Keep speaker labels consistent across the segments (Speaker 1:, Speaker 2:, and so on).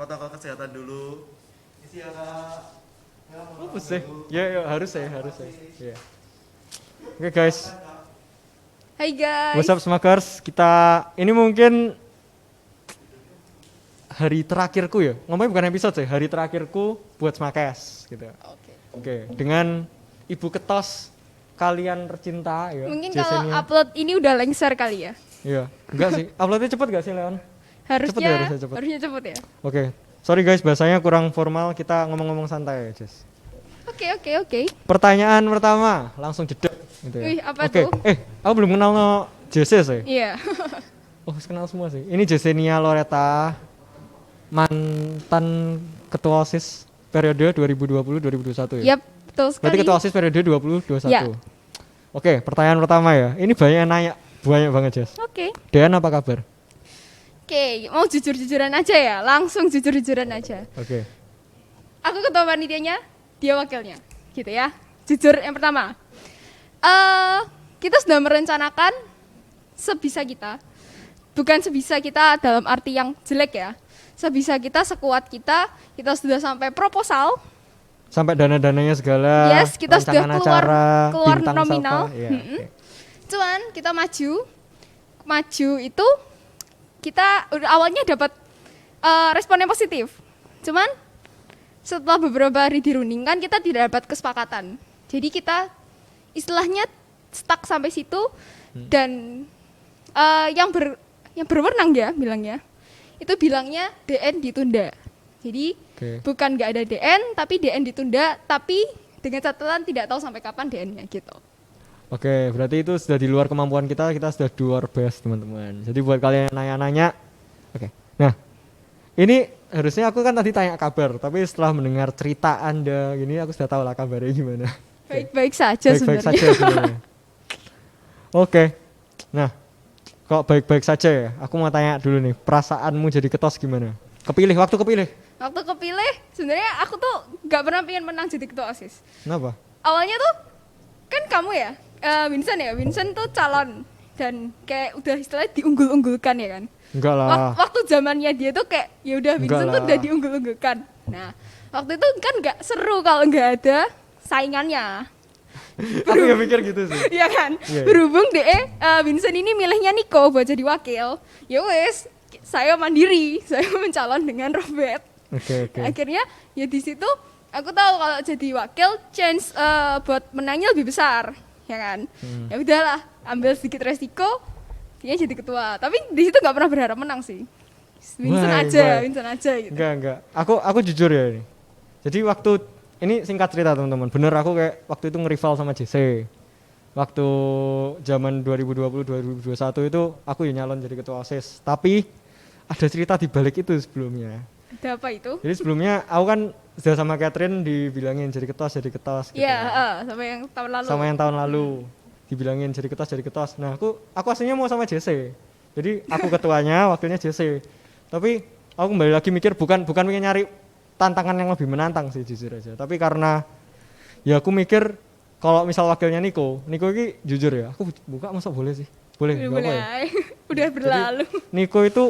Speaker 1: protokol kesehatan dulu. Isi ya kak.
Speaker 2: Oh sih, ya harus ya. Ya. Oke guys,
Speaker 3: Hai guys.
Speaker 2: what's up Smakers? Kita ini mungkin hari terakhirku ya. Ngomongnya bukan episode sih, hari terakhirku buat Smakers gitu. Oke, dengan Ibu Ketos kalian tercinta ya.
Speaker 3: Mungkin kalau
Speaker 2: Jasenia.
Speaker 3: upload ini udah lengser kali ya.
Speaker 2: Iya, enggak sih. Uploadnya cepet gak sih Leon?
Speaker 3: Harusnya
Speaker 2: cepet.
Speaker 3: harusnya cepet ya.
Speaker 2: Oke, sorry guys, bahasanya kurang formal. Kita ngomong-ngomong santai ya, Jess.
Speaker 3: Oke.
Speaker 2: Pertanyaan pertama, langsung jedek gitu ya.
Speaker 3: Wih, apa
Speaker 2: Oke,
Speaker 3: tuh?
Speaker 2: aku belum kenal no Jesse sih.
Speaker 3: Iya.
Speaker 2: Oh, kenal semua sih. Ini Jasenia Loretta, mantan ketua OSIS periode 2020-2021 ya.
Speaker 3: Yap, betul sekali.
Speaker 2: Berarti ketua OSIS periode 2021.
Speaker 3: Ya.
Speaker 2: Oke, pertanyaan pertama ya. Ini banyak yang nanya, banyak banget Jess.
Speaker 3: Oke.
Speaker 2: Dean apa kabar?
Speaker 3: Oke, mau jujur-jujuran aja ya. Langsung jujur-jujuran aja.
Speaker 2: Oke.
Speaker 3: Aku ketua panitianya, dia wakilnya. Gitu ya. Jujur yang pertama. Kita sudah merencanakan sebisa kita. Bukan sebisa kita dalam arti yang jelek ya. Sebisa kita, sekuat kita sudah sampai proposal.
Speaker 2: Sampai dana-dananya segala.
Speaker 3: Yes, kita sudah
Speaker 2: rancangan
Speaker 3: keluar
Speaker 2: acara, bintang
Speaker 3: nominal.
Speaker 2: siapa, ya, oke.
Speaker 3: Cuman kita maju itu kita udah awalnya dapat respon yang positif. Cuman setelah beberapa hari dirundingkan kita tidak dapat kesepakatan. Jadi kita istilahnya stuck sampai situ dan yang berwenang ya bilangnya. Itu bilangnya DN ditunda. Jadi bukan nggak ada DN tapi DN ditunda tapi dengan catatan tidak tahu sampai kapan DN-nya gitu.
Speaker 2: Oke, berarti itu sudah di luar kemampuan kita sudah do our best teman-teman. Jadi buat kalian yang nanya-nanya, oke. Nah, ini harusnya aku kan tadi tanya kabar, tapi setelah mendengar cerita Anda gini, aku sudah tahu lah kabarnya gimana.
Speaker 3: Baik-baik saja
Speaker 2: Baik-baik
Speaker 3: sebenarnya.
Speaker 2: saja sebenarnya. Oke, nah, kok baik-baik saja ya? Aku mau tanya dulu nih, perasaanmu jadi ketos gimana? Waktu kepilih.
Speaker 3: Waktu kepilih, sebenarnya aku tuh nggak pernah pengen menang jadi ketua OSIS.
Speaker 2: Kenapa?
Speaker 3: Awalnya tuh kan kamu ya, Vincent tuh calon dan kayak udah istilahnya diunggul-unggulkan ya kan.
Speaker 2: Enggak lah.
Speaker 3: Waktu zamannya dia tuh kayak ya udah
Speaker 2: Enggak
Speaker 3: Vincent tuh
Speaker 2: lah.
Speaker 3: udah diunggul-unggulkan. Nah, waktu itu kan nggak seru kalau nggak ada saingannya.
Speaker 2: Aku ya mikir gitu sih.
Speaker 3: Iya kan?
Speaker 2: Iya.
Speaker 3: Berhubung Vincent ini milihnya Nico buat jadi wakil. Ya wes, saya mandiri, saya mencalon dengan Robert.
Speaker 2: Oke.
Speaker 3: Akhirnya ya di situ aku tahu kalau jadi wakil chance buat menangnya lebih besar, ya kan? Ya udahlah, ambil sedikit resiko, dia jadi ketua. Tapi di situ nggak pernah berharap menang sih. Vincent
Speaker 2: Why?
Speaker 3: aja gitu.
Speaker 2: Enggak. Aku jujur ya ini. Jadi waktu ini singkat cerita teman-teman. Bener aku kayak waktu itu ngerival sama JC. Waktu zaman 2020-2021 itu aku ya nyalon jadi ketua OSIS. Tapi ada cerita di balik itu sebelumnya.
Speaker 3: Ada apa itu?
Speaker 2: Jadi sebelumnya aku kan sudah sama Catherine dibilangin jadi ketos gitu.
Speaker 3: Iya, sama yang tahun lalu.
Speaker 2: Sama yang tahun lalu dibilangin jadi ketos. Nah, aku aslinya mau sama JC. Jadi aku ketuanya, wakilnya JC. Tapi aku kembali lagi mikir bukan pengen nyari tantangan yang lebih menantang sih jujur aja. Tapi karena ya aku mikir kalau misal wakilnya Nico ini jujur ya, aku buka masa boleh sih? Boleh, nggak apa ya?
Speaker 3: Udah berlalu.
Speaker 2: Jadi, Nico itu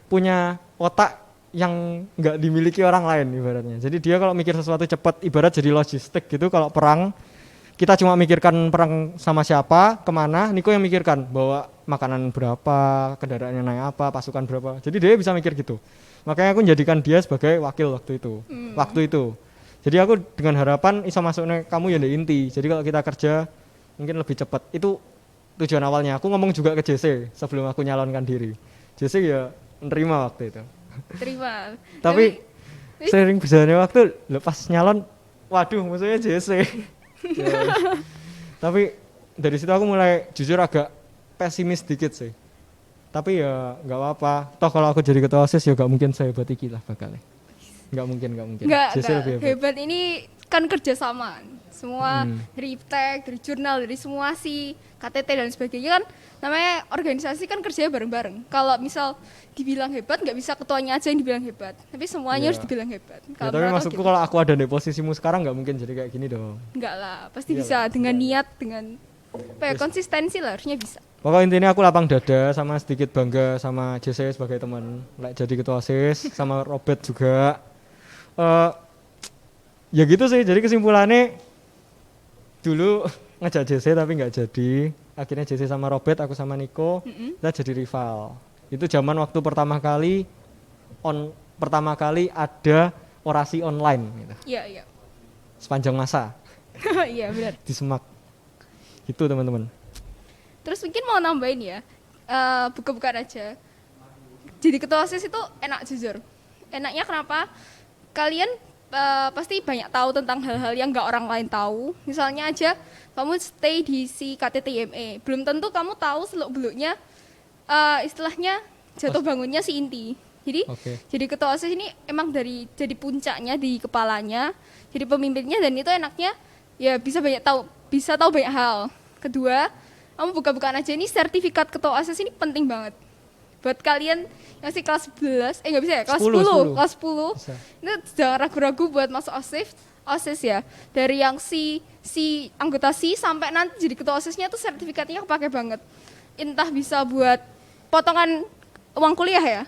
Speaker 2: punya otak yang nggak dimiliki orang lain ibaratnya. Jadi dia kalau mikir sesuatu cepat, ibarat jadi logistik gitu. Kalau perang, kita cuma mikirkan perang sama siapa, kemana. Nico yang mikirkan bawa makanan berapa, kendaraannya naik apa, pasukan berapa. Jadi dia bisa mikir gitu. Makanya aku menjadikan dia sebagai wakil waktu itu. Jadi aku dengan harapan bisa masuknya kamu ya di inti. Jadi kalau kita kerja mungkin lebih cepat. Itu tujuan awalnya. Aku ngomong juga ke JC sebelum aku nyalonkan diri. JC ya menerima waktu itu.
Speaker 3: Terima.
Speaker 2: Tapi sering berjalannya waktu lepas nyalon, waduh musuhnya JC. Ya. Tapi dari situ aku mulai jujur agak pesimis dikit sih. Tapi ya nggak apa-apa. Toh kalau aku jadi ketua OSIS ya nggak mungkin saya hebat iki lah bakalnya. Nggak mungkin.
Speaker 3: Nggak,
Speaker 2: JC lebih hebat.
Speaker 3: hebat ini kan kerjasama. Semua dari IPTEK, dari jurnal, dari semua si KTT dan sebagainya kan namanya organisasi kan kerjanya bareng-bareng. Kalau misal dibilang hebat nggak bisa ketuanya aja yang dibilang hebat, tapi semuanya harus dibilang hebat.
Speaker 2: Ya, tapi maksudku
Speaker 3: gitu.
Speaker 2: kalau aku ada di posisimu sekarang nggak mungkin jadi kayak gini dong.
Speaker 3: Enggak lah, pasti bisa dengan niat, dengan apa ya, konsistensi lah harusnya bisa.
Speaker 2: Pokoknya intinya aku lapang dada sama sedikit bangga sama JC sebagai teman. Jadi ketua OSIS sama Robert juga. Ya gitu sih. Jadi kesimpulannya dulu ngajak JC tapi nggak jadi. Akhirnya JC sama Robert, aku sama Niko, kita jadi rival. Itu zaman waktu pertama kali ada orasi online gitu.
Speaker 3: Iya.
Speaker 2: Sepanjang masa
Speaker 3: Iya benar.
Speaker 2: di Semak. Gitu teman-teman.
Speaker 3: Terus mungkin mau nambahin ya, buka-bukaan aja. Jadi ketua OSIS itu enak jujur. Enaknya kenapa? Kalian pasti banyak tahu tentang hal-hal yang nggak orang lain tahu. Misalnya aja kamu stay di si KTTIME, belum tentu kamu tahu seluk-beluknya istilahnya jatuh bangunnya si inti. Jadi jadi ketua OSIS ini emang jadi puncaknya di kepalanya, jadi pemimpinnya, dan itu enaknya ya bisa tahu banyak hal. Kedua, kamu buka-bukaan aja, ini sertifikat ketua OSIS ini penting banget buat kalian yang masih kelas 11, nggak bisa ya, kelas 10. Kelas 10 bisa. Itu jangan ragu-ragu buat masuk OSIS ya. Dari yang si anggota sampai nanti jadi ketua OSISnya tuh sertifikatnya kepake banget. Entah bisa buat potongan uang kuliah ya,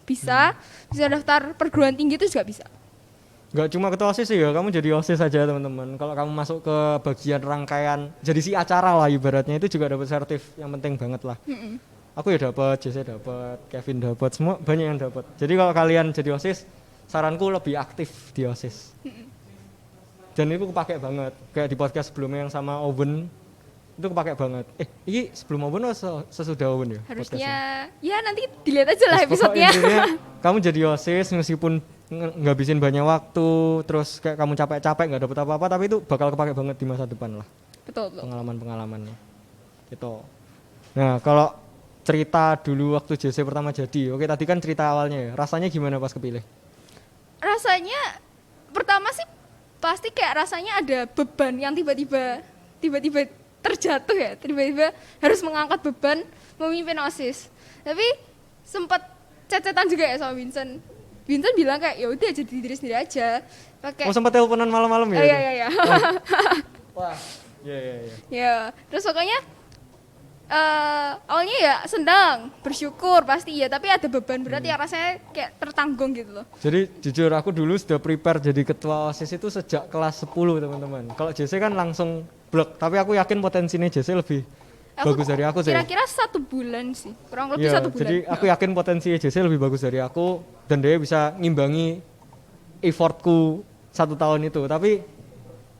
Speaker 3: bisa daftar perguruan tinggi itu juga bisa.
Speaker 2: Nggak cuma ketua OSIS sih ya, kamu jadi OSIS aja teman-teman. Kalau kamu masuk ke bagian rangkaian, jadi si acara lah ibaratnya, itu juga dapat sertif yang penting banget lah. Aku ya dapat, JC dapat, Kevin dapat, semua banyak yang dapat. Jadi kalau kalian jadi OSIS, saranku lebih aktif di OSIS. Dan itu kepake banget. Kayak di podcast sebelumnya yang sama Owen, itu kepake banget. Ini sebelum Owen atau sesudah Owen ya?
Speaker 3: Harusnya, ya nanti dilihat aja lah episodenya.
Speaker 2: Kamu jadi OSIS meskipun ngabisin banyak waktu, terus kayak kamu capek-capek nggak dapet apa-apa, tapi itu bakal kepake banget di masa depan lah.
Speaker 3: Betul.
Speaker 2: Pengalaman-pengalamannya. Gitu. Nah, kalau cerita dulu waktu JC pertama jadi, oke tadi kan cerita awalnya ya, rasanya gimana pas kepilih?
Speaker 3: Rasanya pertama sih pasti kayak rasanya ada beban yang tiba-tiba terjatuh ya, tiba-tiba harus mengangkat beban memimpin OSIS. Tapi sempat cecetan juga ya sama Vincent bilang kayak ya udah jadi diri sendiri aja. Pakai
Speaker 2: sempat teleponan malam-malam ya?
Speaker 3: Iya.
Speaker 2: Wah, iya.
Speaker 3: Ya, terus pokoknya awalnya ya senang, bersyukur pasti ya, tapi ada beban berat yang rasanya kayak tertanggung gitu loh. Jadi
Speaker 2: jujur aku dulu sudah prepare jadi ketua OSIS itu sejak kelas 10 teman-teman. Kalau JC kan langsung blok, tapi aku yakin potensinya JC lebih bagus dari aku sih.
Speaker 3: Kira-kira 1 bulan sih, kurang lebih 1 bulan.
Speaker 2: Jadi aku yakin potensi JC lebih bagus dari aku, dan dia bisa ngimbangi effortku 1 tahun itu. Tapi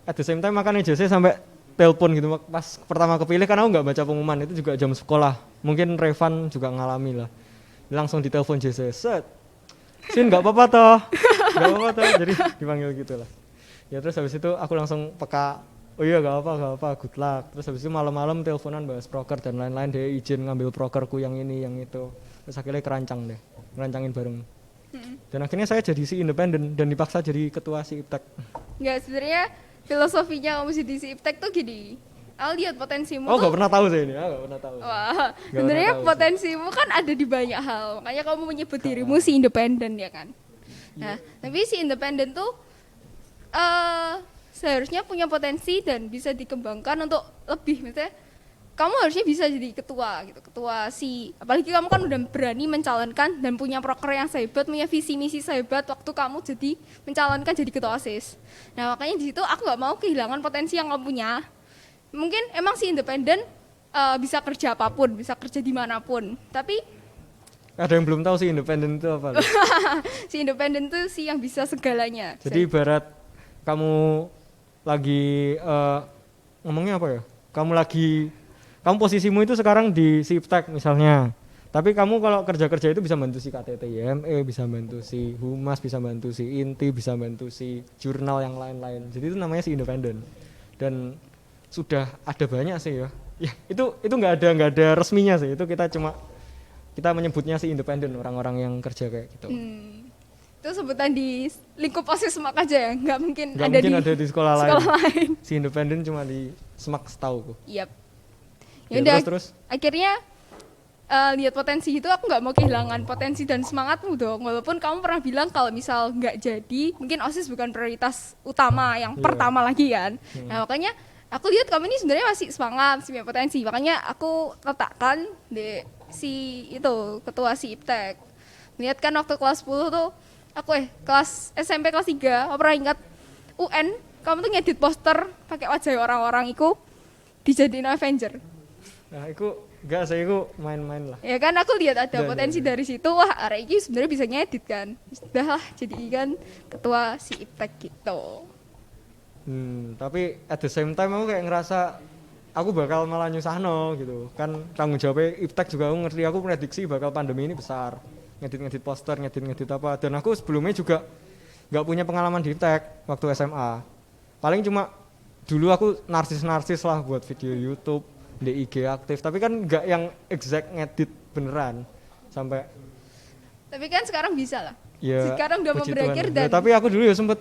Speaker 2: at the same time makanya JC sampai telepon gitu pas pertama kepilih, karena aku nggak baca pengumuman, itu juga jam sekolah. Mungkin Revan juga ngalami lah. Langsung ditelepon JC, Sin nggak apa-apa toh, jadi dipanggil gitu lah. Ya terus habis itu aku langsung peka. Oh iya gak apa, good luck. Terus habis itu malam-malam teleponan bahas proker dan lain-lain, dia izin ngambil prokerku yang ini, yang itu. Terus akhirnya ngerancangin bareng. Dan akhirnya saya jadi si independen dan dipaksa jadi ketua si IPTEK.
Speaker 3: Enggak, sebenarnya filosofinya kamu jadi si IPTEK tuh gini. Aku lihat potensimu
Speaker 2: tuh. Oh gak pernah tahu sih ini, gak pernah tahu.
Speaker 3: Wah, sebenarnya potensimu kan ada di banyak hal. Makanya kamu menyebut dirimu si independen ya kan. Nah, tapi si independen tuh seharusnya punya potensi dan bisa dikembangkan untuk lebih, misalnya kamu harusnya bisa jadi ketua gitu, apalagi kamu kan udah berani mencalonkan dan punya proker yang sehebat, punya visi misi sehebat waktu kamu jadi mencalonkan jadi ketua OSIS. Nah makanya di situ aku nggak mau kehilangan potensi yang kamu punya. Mungkin emang si independen bisa kerja apapun, bisa kerja dimanapun, tapi
Speaker 2: ada yang belum tahu si independen itu apa?
Speaker 3: Si independen itu si yang bisa segalanya.
Speaker 2: Jadi ibarat kamu lagi ngomongnya apa ya? Kamu posisimu itu sekarang di si IPTEK misalnya. Tapi kamu kalau kerja-kerja itu bisa bantu si KTTIME, bisa bantu si Humas, bisa bantu si Inti, bisa bantu si jurnal yang lain-lain. Jadi itu namanya si independen. Dan sudah ada banyak sih ya. Ya, itu nggak ada resminya sih. Itu kita menyebutnya si independen, orang-orang yang kerja kayak gitu.
Speaker 3: Itu sebutan di lingkup OSIS Semak aja ya, nggak mungkin
Speaker 2: ada di sekolah
Speaker 3: lain.
Speaker 2: Si independen cuma di Semak setauku.
Speaker 3: Yap. Ya udah, terus akhirnya lihat potensi itu, aku nggak mau kehilangan potensi dan semangatmu dong. Walaupun kamu pernah bilang kalau misal nggak jadi, mungkin OSIS bukan prioritas utama yang pertama lagi kan. Nah makanya aku lihat kamu ini sebenarnya masih semangat, masih punya potensi. Makanya aku letakkan di si itu ketua si Iptek. Lihat kan waktu kelas 10 tuh aku kelas SMP kelas 3 aku pernah ingat UN kamu tuh ngedit poster pakai wajah orang-orang iku dijadiin Avenger.
Speaker 2: Nah, itu enggak saya itu main-main lah.
Speaker 3: Ya kan aku lihat ada
Speaker 2: Ya,
Speaker 3: potensi
Speaker 2: ya.
Speaker 3: dari situ, wah arek iki sebenarnya bisa ngedit kan. Sudah lah jadi kan ketua si Iptek gitu.
Speaker 2: Tapi at the same time aku kayak ngerasa aku bakal malah nyusahno gitu. Kan tanggung jawabnya Iptek juga aku ngerti, aku prediksi bakal pandemi ini besar. Ngedit-ngedit poster, ngedit-ngedit apa. Dan aku sebelumnya juga nggak punya pengalaman di Iptek waktu SMA. Paling cuma dulu aku narsis-narsis lah buat video YouTube, di IG aktif, tapi kan nggak yang exact ngedit beneran sampai
Speaker 3: Tapi kan sekarang bisa lah.
Speaker 2: ya
Speaker 3: Sekarang udah mau
Speaker 2: puji
Speaker 3: berakhir
Speaker 2: Tuhan.
Speaker 3: dan
Speaker 2: Ya, tapi aku dulu ya sempet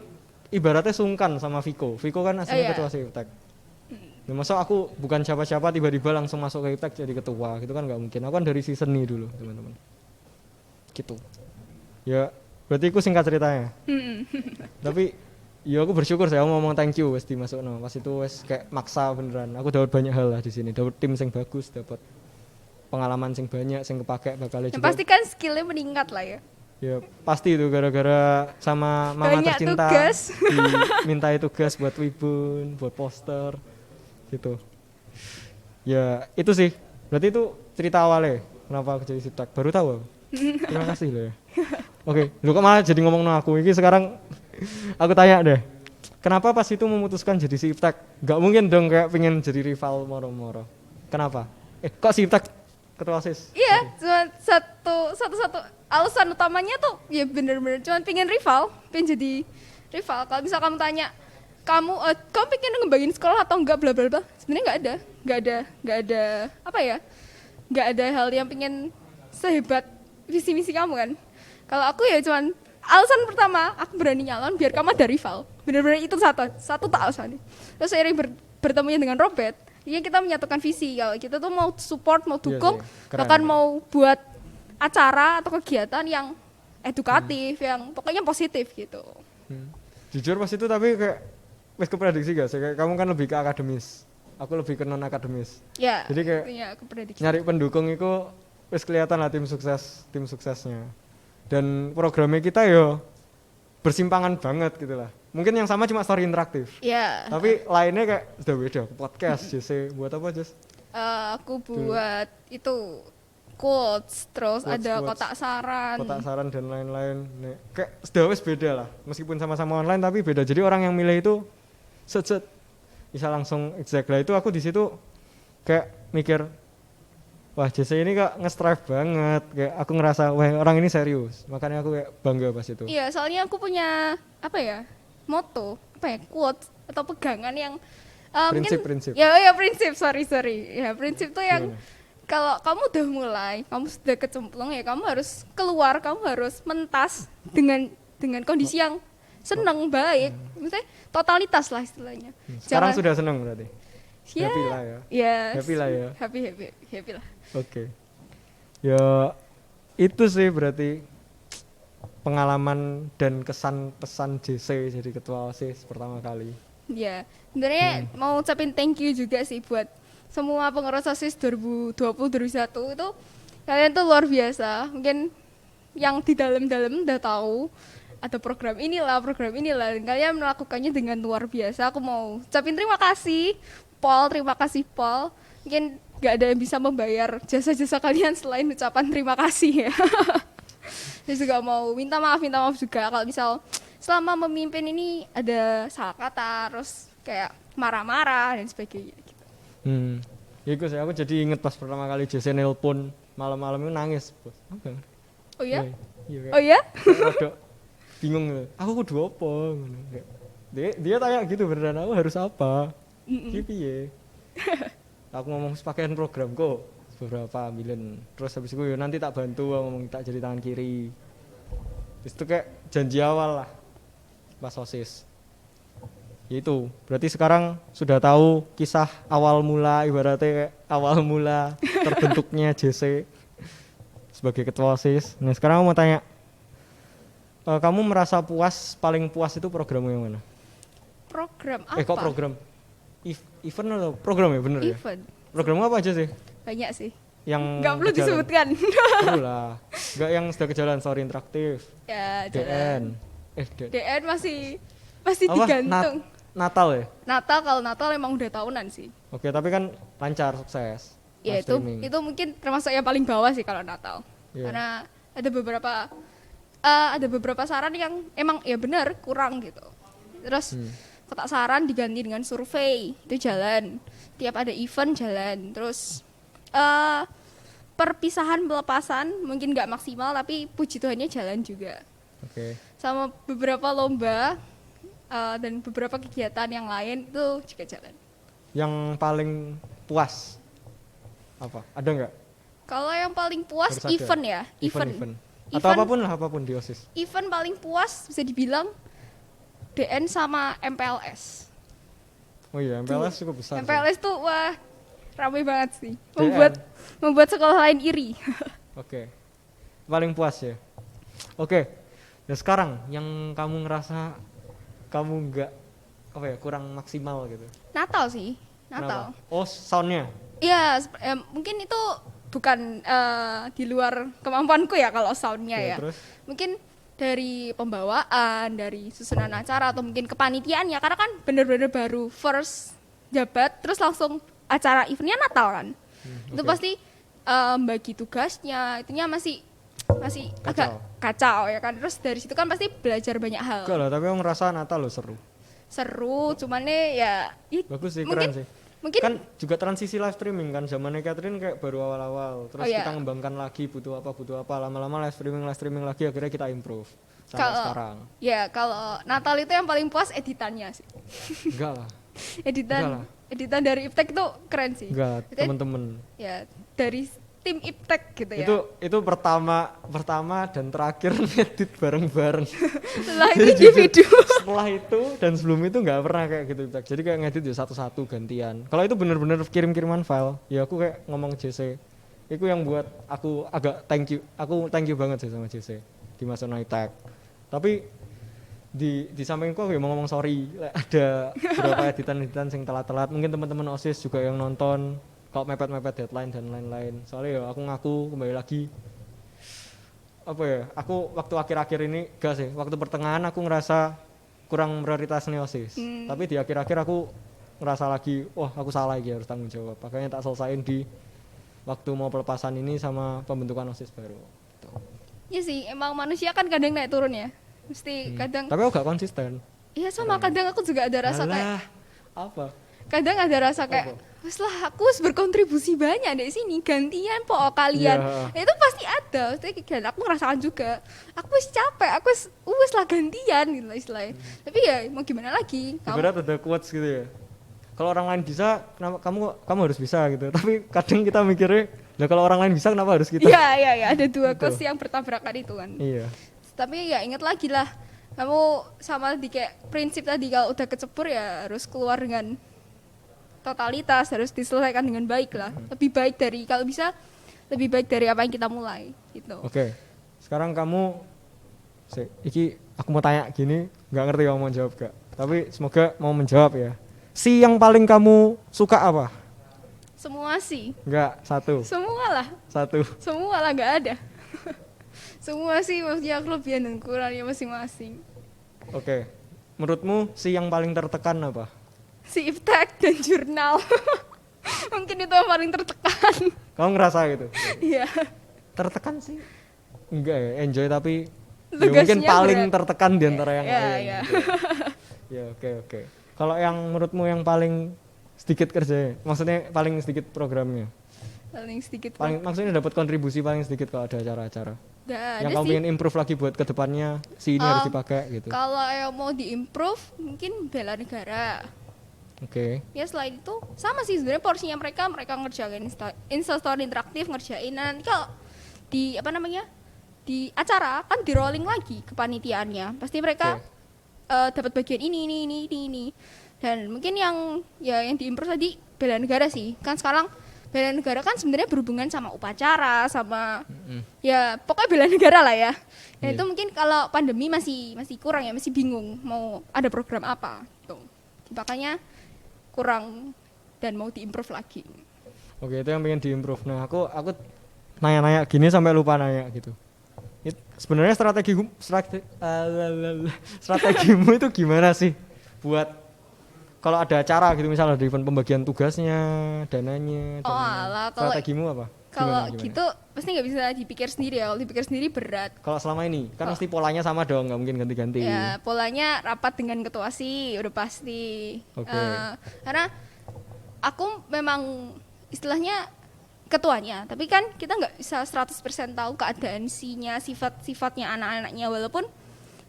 Speaker 2: ibaratnya sungkan sama Viko. Viko kan aslinya
Speaker 3: iya.
Speaker 2: ketua Iptek. Ya, masa aku bukan siapa-siapa tiba-tiba langsung masuk ke Iptek jadi ketua, gitu kan nggak mungkin. Aku kan dari si seni dulu teman-teman. Gitu. Ya berarti aku singkat ceritanya. Tapi ya aku bersyukur saya ngomong thank you wes dimasukno. Pas itu wes kayak maksa beneran. Aku dapat banyak hal lah di sini. Dapat tim sing bagus, dapat pengalaman sing banyak sing kepake bakal
Speaker 3: yang
Speaker 2: juga.
Speaker 3: pasti kan skillnya meningkat lah ya.
Speaker 2: Ya pasti itu gara-gara sama mama
Speaker 3: Banyak
Speaker 2: tercinta
Speaker 3: tugas.
Speaker 2: dimintai tugas buat Wibun, buat poster gitu. Ya itu sih. Berarti itu cerita awalnya kenapa aku jadi Siptek. Baru tahu aku. Terima kasih loh ya. Oke, lu kok malah jadi ngomong aku. Ini sekarang aku tanya deh. Kenapa pas itu memutuskan jadi Siptek? Gak mungkin dong kayak pengen jadi rival moro-moro. Kenapa? Kok Siptek ketua OSIS?
Speaker 3: Iya, cuma satu alasan utamanya tuh ya bener-bener cuma pengen rival, pengen jadi rival. Kalau misal kamu tanya, kamu pengen ngembangin sekolah atau enggak bla bla bla, sebenarnya nggak ada apa ya, nggak ada hal yang pengen sehebat visi misi kamu kan. Kalau aku ya cuman alasan pertama aku berani nyalon biar kamu ada rival, bener-bener itu satu tak alasan. Terus seiring bertemunya dengan Robert, iya kita menyatukan visi kalau kita tuh mau support, mau dukung,
Speaker 2: Keren,
Speaker 3: bahkan
Speaker 2: keren.
Speaker 3: mau buat acara atau kegiatan yang edukatif, yang pokoknya positif gitu.
Speaker 2: Jujur pas itu tapi kayak wes keprediksi gak sih? Kayak kamu kan lebih ke akademis. Aku lebih ke non akademis.
Speaker 3: Ya,
Speaker 2: Jadi kayak
Speaker 3: itu ya aku prediksi.
Speaker 2: nyari pendukung itu wes kelihatan lah tim suksesnya. Dan programnya kita yo bersimpangan banget gitu lah. Mungkin yang sama cuma story interaktif.
Speaker 3: Ya,
Speaker 2: Tapi lainnya kayak sudah beda. Podcast, JC, buat apa Jess?
Speaker 3: aku buat itu quotes, terus
Speaker 2: Quotes,
Speaker 3: ada
Speaker 2: quotes.
Speaker 3: kotak saran.
Speaker 2: Kotak saran dan lain-lain. Nih, kayak sudah wes beda lah. Meskipun sama-sama online tapi beda. Jadi orang yang milih itu set bisa langsung exact lah. Itu aku di situ kayak mikir, wah JC ini kok nge-strive banget. Kayak aku ngerasa, wah orang ini serius. Makanya aku kayak bangga pas itu.
Speaker 3: Iya, soalnya aku punya apa ya, moto, apa ya, quotes atau pegangan yang
Speaker 2: Prinsip.
Speaker 3: Ya prinsip, sorry. Ya prinsip tuh yang
Speaker 2: Gimana?
Speaker 3: kalau kamu udah mulai, kamu sudah kecemplung ya kamu harus keluar, kamu harus mentas dengan kondisi yang seneng, baik, maksudnya totalitas lah istilahnya.
Speaker 2: Sekarang
Speaker 3: Jangan-
Speaker 2: sudah seneng berarti.
Speaker 3: Ya,
Speaker 2: Happy lah ya.
Speaker 3: yes.
Speaker 2: Happy lah ya.
Speaker 3: Happy lah.
Speaker 2: Oke. Ya itu sih berarti pengalaman dan kesan pesan JC jadi ketua OSIS pertama kali.
Speaker 3: Ya, sebenarnya mau ucapin thank you juga sih buat semua pengurus OSIS 2020-2021 itu kalian tuh luar biasa. Mungkin yang di dalam-dalam udah tahu ada program inilah, dan kalian melakukannya dengan luar biasa. Aku mau ucapin terima kasih Paul. Mungkin gak ada yang bisa membayar jasa-jasa kalian selain ucapan terima kasih ya. Saya juga mau minta maaf juga kalau misal selama memimpin ini ada salah kata, terus kayak marah-marah dan sebagainya gitu.
Speaker 2: Ya itu sih aku jadi inget pas pertama kali JC nelpon malam-malam itu nangis, Bos. Apa?
Speaker 3: Oh ya?
Speaker 2: Iya.
Speaker 3: Oh ya?
Speaker 2: Rada bingung gitu. Aku kudu apa ngono. Kayak, Dia tanya gitu beneran aku harus apa? Piye? Aku ngomong pakaian program kok beberapa ambilin. Terus habis itu ya nanti tak bantu ngomong tak jadi tangan kiri. Terus itu kayak janji awal lah pas OSIS. Ya itu, berarti sekarang sudah tahu kisah awal mula ibaratnya kayak awal mula terbentuknya JC sebagai ketua OSIS. Nah sekarang aku mau tanya, kamu merasa paling puas itu programmu yang mana?
Speaker 3: Program apa?
Speaker 2: Kok program? Event atau program ya bener ya?
Speaker 3: Event.
Speaker 2: Programmu apa aja sih?
Speaker 3: Banyak sih.
Speaker 2: Yang
Speaker 3: Nggak perlu
Speaker 2: ke jalan?
Speaker 3: disebutkan.
Speaker 2: Perlu lah. Nggak yang sudah ke jalan, story interaktif,
Speaker 3: Ya,
Speaker 2: DN.
Speaker 3: jalan. DN masih
Speaker 2: Apa?
Speaker 3: digantung.
Speaker 2: Natal ya?
Speaker 3: Natal, kalau Natal emang udah tahunan sih.
Speaker 2: Oke, tapi kan lancar, sukses.
Speaker 3: Ya
Speaker 2: Live
Speaker 3: itu
Speaker 2: streaming.
Speaker 3: mungkin termasuk yang paling bawah sih kalau Natal.
Speaker 2: Iya.
Speaker 3: Karena ada beberapa saran yang emang ya benar kurang gitu. Terus kotak saran diganti dengan survei, itu jalan. Tiap ada event jalan. Terus perpisahan pelepasan mungkin nggak maksimal tapi puji Tuhannya jalan juga.
Speaker 2: Oke.
Speaker 3: Sama beberapa lomba dan beberapa kegiatan yang lain itu juga jalan.
Speaker 2: Yang paling puas apa? Ada nggak?
Speaker 3: Kalau yang paling puas
Speaker 2: Harus ada.
Speaker 3: event ya,
Speaker 2: Event. Atau apapun lah, apapun di OSIS.
Speaker 3: Event paling puas bisa dibilang DN sama MPLS.
Speaker 2: Oh iya, MPLS cukup besar. sih.
Speaker 3: MPLS tuh wah ramai banget sih.
Speaker 2: DN.
Speaker 3: Membuat sekolah lain iri.
Speaker 2: Oke. Paling puas ya. Oke. Dan sekarang yang kamu ngerasa kamu nggak apa ya, kurang maksimal gitu.
Speaker 3: Natal sih, Natal.
Speaker 2: Kenapa? Oh, soundnya.
Speaker 3: Iya, mungkin itu bukan di luar kemampuanku ya kalau soundnya ya.
Speaker 2: Terus?
Speaker 3: Mungkin dari pembawaan, dari susunan acara atau mungkin kepanitiaannya karena kan bener-bener baru first jabat terus langsung acara eventnya Natal kan. Itu
Speaker 2: oke.
Speaker 3: pasti bagi tugasnya itunya masih agak
Speaker 2: Kacau.
Speaker 3: kacau ya kan. Terus dari situ kan pasti belajar banyak hal.
Speaker 2: Enggak lah, tapi aku ngerasa Natal lo seru.
Speaker 3: Seru, cuman nih ya
Speaker 2: Bagus sih,
Speaker 3: mungkin,
Speaker 2: keren sih.
Speaker 3: Mungkin
Speaker 2: Kan juga transisi live streaming kan, zamannya Catherine kayak baru awal-awal. Terus
Speaker 3: Oh, iya.
Speaker 2: kita ngembangkan lagi butuh apa, lama-lama live streaming lagi, akhirnya kita improve sampai
Speaker 3: Kalau-
Speaker 2: sekarang.
Speaker 3: ya kalau Natal itu yang paling puas editannya sih.
Speaker 2: Enggak lah, Enggak lah.
Speaker 3: Editan dari Iptek itu keren sih.
Speaker 2: enggak
Speaker 3: Itu
Speaker 2: temen-temen.
Speaker 3: ya dari tim Iptek gitu ya.
Speaker 2: Itu pertama dan terakhir ngedit bareng-bareng.
Speaker 3: Setelah itu
Speaker 2: Jadi jujur,
Speaker 3: individu.
Speaker 2: setelah itu dan sebelum itu nggak pernah kayak gitu. Jadi kayak ngedit ya satu-satu gantian. Kalau itu bener-bener kirim-kiriman file, ya aku kayak ngomong JC. Itu yang buat aku agak thank you banget sih sama JC di masa Noitek. Tapi di sampingku aku ya mau ngomong sorry, ada beberapa editan-editan yang telat-telat. Mungkin teman-teman OSIS juga yang nonton kalau mepet-mepet deadline dan lain-lain. Soalnya ya aku ngaku kembali lagi apa ya, aku waktu akhir-akhir ini gak sih, waktu pertengahan aku ngerasa kurang prioritasnya OSIS. Tapi di akhir-akhir aku ngerasa lagi, wah aku salah lagi, harus tanggung jawab. Makanya tak selesaiin di waktu mau pelepasan ini sama pembentukan OSIS baru. Gitu.
Speaker 3: Iya sih, emang manusia kan kadang naik turun ya. Mesti kadang
Speaker 2: Tapi aku gak konsisten.
Speaker 3: iya sama kadang aku juga ada rasa kayak
Speaker 2: Alah, apa?
Speaker 3: kadang ada rasa kayak wes lah aku harus berkontribusi banyak di sini gantian po kalian.
Speaker 2: Iya.
Speaker 3: Itu pasti ada. Dan aku ngerasakan juga. Aku wis capek, aku wis lah gantian gitu lah istilahnya. Tapi ya mau gimana lagi?
Speaker 2: Ibarat ada quotes gitu ya. Kalau orang lain bisa, kenapa kamu harus bisa gitu. Tapi kadang kita mikirnya, lah kalau orang lain bisa kenapa harus kita?
Speaker 3: Iya, ada dua
Speaker 2: Gitu.
Speaker 3: quotes yang bertabrakan itu kan.
Speaker 2: Iya.
Speaker 3: Tapi ya ingat lagi lah, kamu sama di kayak prinsip tadi kalau udah kecebur ya harus keluar dengan totalitas, harus diselesaikan dengan baik lah. Lebih baik dari kalau bisa lebih baik dari apa yang kita mulai gitu.
Speaker 2: Oke. Sekarang kamu iki aku mau tanya gini, nggak ngerti kamu mau jawab gak. Tapi semoga mau menjawab ya. Si yang paling kamu suka apa?
Speaker 3: Semua sih,
Speaker 2: Enggak, satu.
Speaker 3: semua lah nggak ada. Semua sih maksudnya kelebihan dan kurangnya masing-masing.
Speaker 2: Oke. Menurutmu si yang paling tertekan apa?
Speaker 3: Si Iptek dan jurnal. Mungkin itu yang paling tertekan.
Speaker 2: Kamu ngerasa gitu?
Speaker 3: Iya.
Speaker 2: Tertekan sih? Enggak ya, enjoy tapi ya
Speaker 3: Tugasnya
Speaker 2: mungkin paling
Speaker 3: berat.
Speaker 2: tertekan di antara yang
Speaker 3: Iya,
Speaker 2: lain.
Speaker 3: iya.
Speaker 2: Gitu. Ya, oke. Kalau yang menurutmu yang paling sedikit kerjanya, maksudnya paling sedikit programnya?
Speaker 3: Paling sedikit.
Speaker 2: Maksudnya dapat kontribusi paling sedikit kalau ada acara-acara.
Speaker 3: Gak
Speaker 2: Yang
Speaker 3: ada
Speaker 2: kamu
Speaker 3: sih.
Speaker 2: ingin improve lagi buat kedepannya, si ini harus dipakai gitu.
Speaker 3: Kalau yang mau diimprove mungkin bela negara.
Speaker 2: Oke.
Speaker 3: Ya selain itu sama sih sebenarnya porsinya mereka ngerjain instastory interaktif ngerjain nanti kalau di apa namanya di acara kan di rolling lagi kepanitiaannya pasti mereka dapat bagian ini dan mungkin yang diimprove tadi bela negara sih kan sekarang bela negara kan sebenarnya berhubungan sama upacara sama ya pokoknya bela negara lah ya.
Speaker 2: Iya.
Speaker 3: Itu mungkin kalau pandemi masih kurang ya masih bingung mau ada program apa gitu. Makanya kurang dan mau diimprove lagi.
Speaker 2: Oke, itu yang pengen diimprove. Nah, aku nanya-nanya gini sampai lupa nanya gitu. Sebenarnya strategimu itu gimana sih buat kalau ada acara gitu, misalnya di event pembagian tugasnya, dananya,
Speaker 3: Alah, kalau
Speaker 2: strategimu apa?
Speaker 3: kalau
Speaker 2: Gimana?
Speaker 3: gitu pasti nggak bisa dipikir sendiri ya. Kalau dipikir sendiri berat.
Speaker 2: Kalau selama ini kan mesti polanya sama dong, nggak mungkin ganti-ganti.
Speaker 3: Ya, polanya rapat dengan ketua sih, udah pasti.
Speaker 2: Oke.
Speaker 3: Karena aku memang istilahnya ketuanya, tapi kan kita nggak bisa 100% tahu keadaan sifat-sifatnya anak-anaknya, walaupun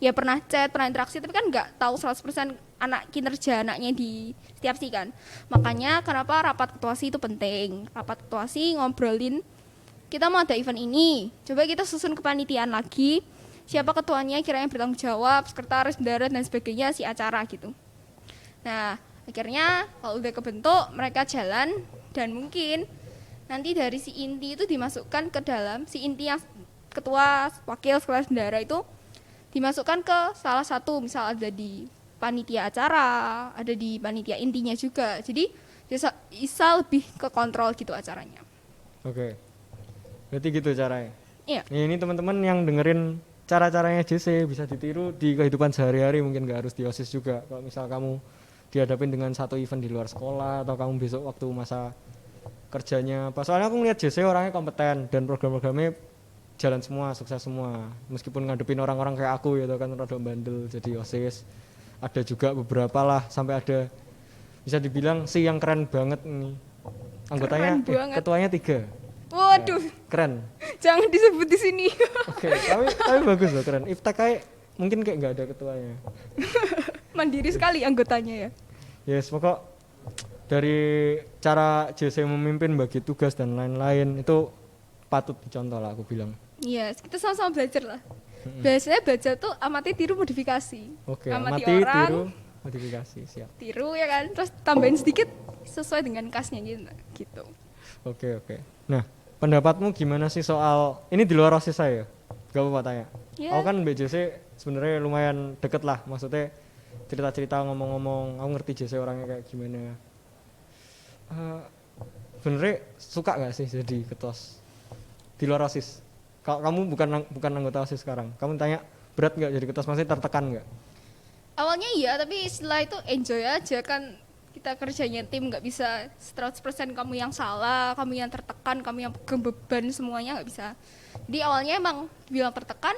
Speaker 3: ya pernah chat, pernah interaksi, tapi kan nggak tahu 100% anak kinerja anaknya di setiap sih kan. Makanya kenapa rapat ketuasi itu penting. Rapat ketuasi ngobrolin kita mau ada event ini, coba kita susun kepanitiaan lagi, siapa ketuanya kira-kira yang bertanggung jawab, sekretaris, bendahara dan sebagainya si acara gitu. Nah, akhirnya kalau udah kebentuk mereka jalan dan mungkin nanti dari si inti itu dimasukkan ke dalam si inti yang ketua, wakil, sekretaris, bendahara itu dimasukkan ke salah satu, misal ada di panitia acara, ada di panitia intinya juga. Jadi bisa lebih ke kontrol gitu acaranya.
Speaker 2: Oke. Berarti gitu caranya.
Speaker 3: Iya.
Speaker 2: Ini teman-teman yang dengerin cara-caranya JC bisa ditiru di kehidupan sehari-hari, mungkin nggak harus di OSIS juga. Kalau misal kamu dihadapin dengan satu event di luar sekolah atau kamu besok waktu masa kerjanya apa. Soalnya aku ngeliat JC orangnya kompeten dan program-programnya jalan semua, sukses semua. Meskipun ngadepin orang-orang kayak aku ya kan rada bandel jadi OSIS. Ada juga beberapa lah sampai ada bisa dibilang sih yang keren banget nih. Anggotanya ketuanya 3.
Speaker 3: Waduh,
Speaker 2: ya, keren.
Speaker 3: jangan disebut di sini.
Speaker 2: Oke, tapi bagus loh, keren. Iftak kayak mungkin kayak nggak ada ketuanya.
Speaker 3: Mandiri sekali anggotanya ya.
Speaker 2: Yes, pokok dari cara JC memimpin bagi tugas dan lain-lain itu patut dicontoh lah aku bilang.
Speaker 3: Iya, kita sama-sama belajar lah. Biasanya belajar tuh amati tiru modifikasi.
Speaker 2: Oke,
Speaker 3: amati
Speaker 2: amati
Speaker 3: orang,
Speaker 2: tiru modifikasi, siap.
Speaker 3: tiru ya kan, terus tambahin sedikit sesuai dengan kasnya gitu.
Speaker 2: Oke. Nah, pendapatmu gimana sih soal ini di luar OSIS saya? Gak apa-apa tanya.
Speaker 3: Yeah.
Speaker 2: Aku kan BJC sebenarnya lumayan deket lah, maksudnya cerita-cerita ngomong-ngomong, aku ngerti JC orangnya kayak gimana. Sebenarnya suka gak sih jadi ketua di luar OSIS? Kalau kamu bukan anggota OSIS sekarang, kamu tanya berat nggak jadi ketua, maksudnya tertekan nggak?
Speaker 3: Awalnya iya, tapi setelah itu enjoy aja kan. Kita kerjanya tim, nggak bisa 100% kamu yang salah, kamu yang tertekan, kamu yang pegang beban, semuanya nggak bisa. Jadi awalnya emang bilang tertekan,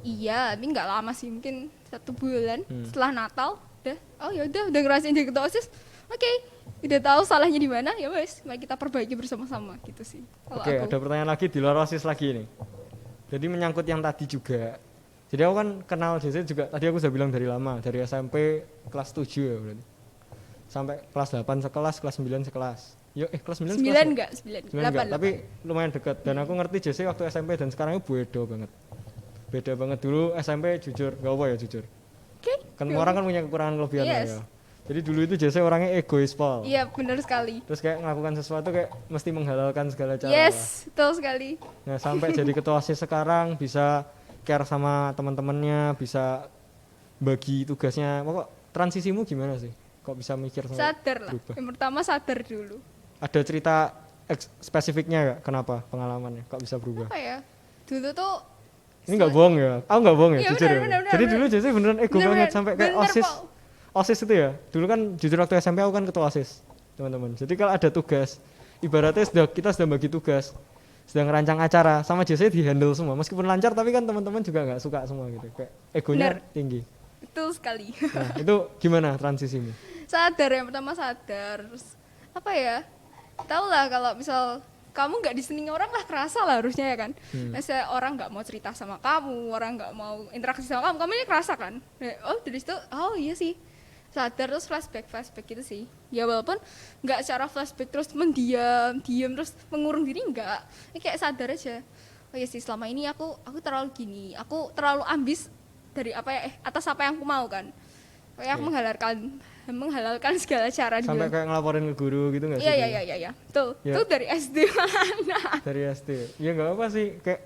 Speaker 3: iya, tapi nggak lama sih, mungkin 1 bulan setelah Natal, udah ngerasain jadi ketua OSIS, oke, udah tahu salahnya di mana, ya wes, mari kita perbaiki bersama-sama gitu sih.
Speaker 2: Oke, ada pertanyaan lagi di luar OSIS lagi nih. Jadi menyangkut yang tadi juga. Jadi aku kan kenal JC juga, tadi aku sudah bilang dari lama, dari SMP kelas 7 ya berarti. Sampai kelas 8 sekelas, kelas 9 sekelas. Kelas 9
Speaker 3: 9
Speaker 2: sekelas.
Speaker 3: enggak, 9
Speaker 2: enggak, tapi lumayan dekat. Dan aku ngerti JC waktu SMP dan sekarang itu beda banget dulu SMP jujur, gak apa ya jujur.
Speaker 3: Oke.
Speaker 2: Kan orang kan punya kekurangan kelebihan
Speaker 3: Yes.
Speaker 2: ya. Jadi dulu itu JC orangnya egois Paul.
Speaker 3: Iya, benar sekali.
Speaker 2: Terus kayak melakukan sesuatu kayak mesti menghalalkan segala cara.
Speaker 3: Yes, betul sekali.
Speaker 2: Nah, sampai jadi ketua OSIS sekarang bisa care sama teman-temannya, bisa bagi tugasnya. Pokok transisimu gimana sih? Kok bisa mikir sampai
Speaker 3: Sadar lah.
Speaker 2: berubah?
Speaker 3: Yang pertama sadar dulu.
Speaker 2: Ada cerita spesifiknya gak? Kenapa pengalamannya? Kok bisa berubah?
Speaker 3: Apa ya? Dulu tuh
Speaker 2: Ini nggak bohong ya? Aku nggak bohong ya,
Speaker 3: Iya,
Speaker 2: jujur ya.
Speaker 3: benar,
Speaker 2: Jadi dulu JC beneran ego
Speaker 3: Bener,
Speaker 2: banget
Speaker 3: bener.
Speaker 2: sampai kayak
Speaker 3: Bener,
Speaker 2: OSIS.
Speaker 3: Paul.
Speaker 2: OSIS itu ya. Dulu kan jujur waktu SMP aku kan ketua OSIS, teman-teman. Jadi kalau ada tugas, ibaratnya kita sudah bagi tugas, sedang ngerancang acara, sama JC di handle semua. Meskipun lancar tapi kan teman-teman juga nggak suka semua gitu. Kayak egonya
Speaker 3: Bener.
Speaker 2: tinggi.
Speaker 3: betul sekali.
Speaker 2: Nah, itu gimana transisimu?
Speaker 3: Sadar, yang pertama sadar. Terus apa ya? Tahu lah kalau misal kamu nggak disenangi orang lah, kerasa lah harusnya ya kan. Misalnya orang nggak mau cerita sama kamu, orang nggak mau interaksi sama kamu ini kerasa kan. Oh dari situ, oh iya sih, sadar. Terus flashback gitu sih. Ya walaupun nggak secara flashback terus diam terus mengurung diri, nggak. Ini kayak sadar aja. Oh iya sih, selama ini aku terlalu gini, aku terlalu ambis dari apa ya, atas apa yang aku mau kan. Kayak aku menghalalkan segala cara
Speaker 2: Sampai
Speaker 3: dia.
Speaker 2: kayak ngelaporin ke guru gitu nggak sih?
Speaker 3: Iya. Tuh,
Speaker 2: Ya.
Speaker 3: tuh dari SD mana?
Speaker 2: Dari SD. Ya nggak apa sih, kayak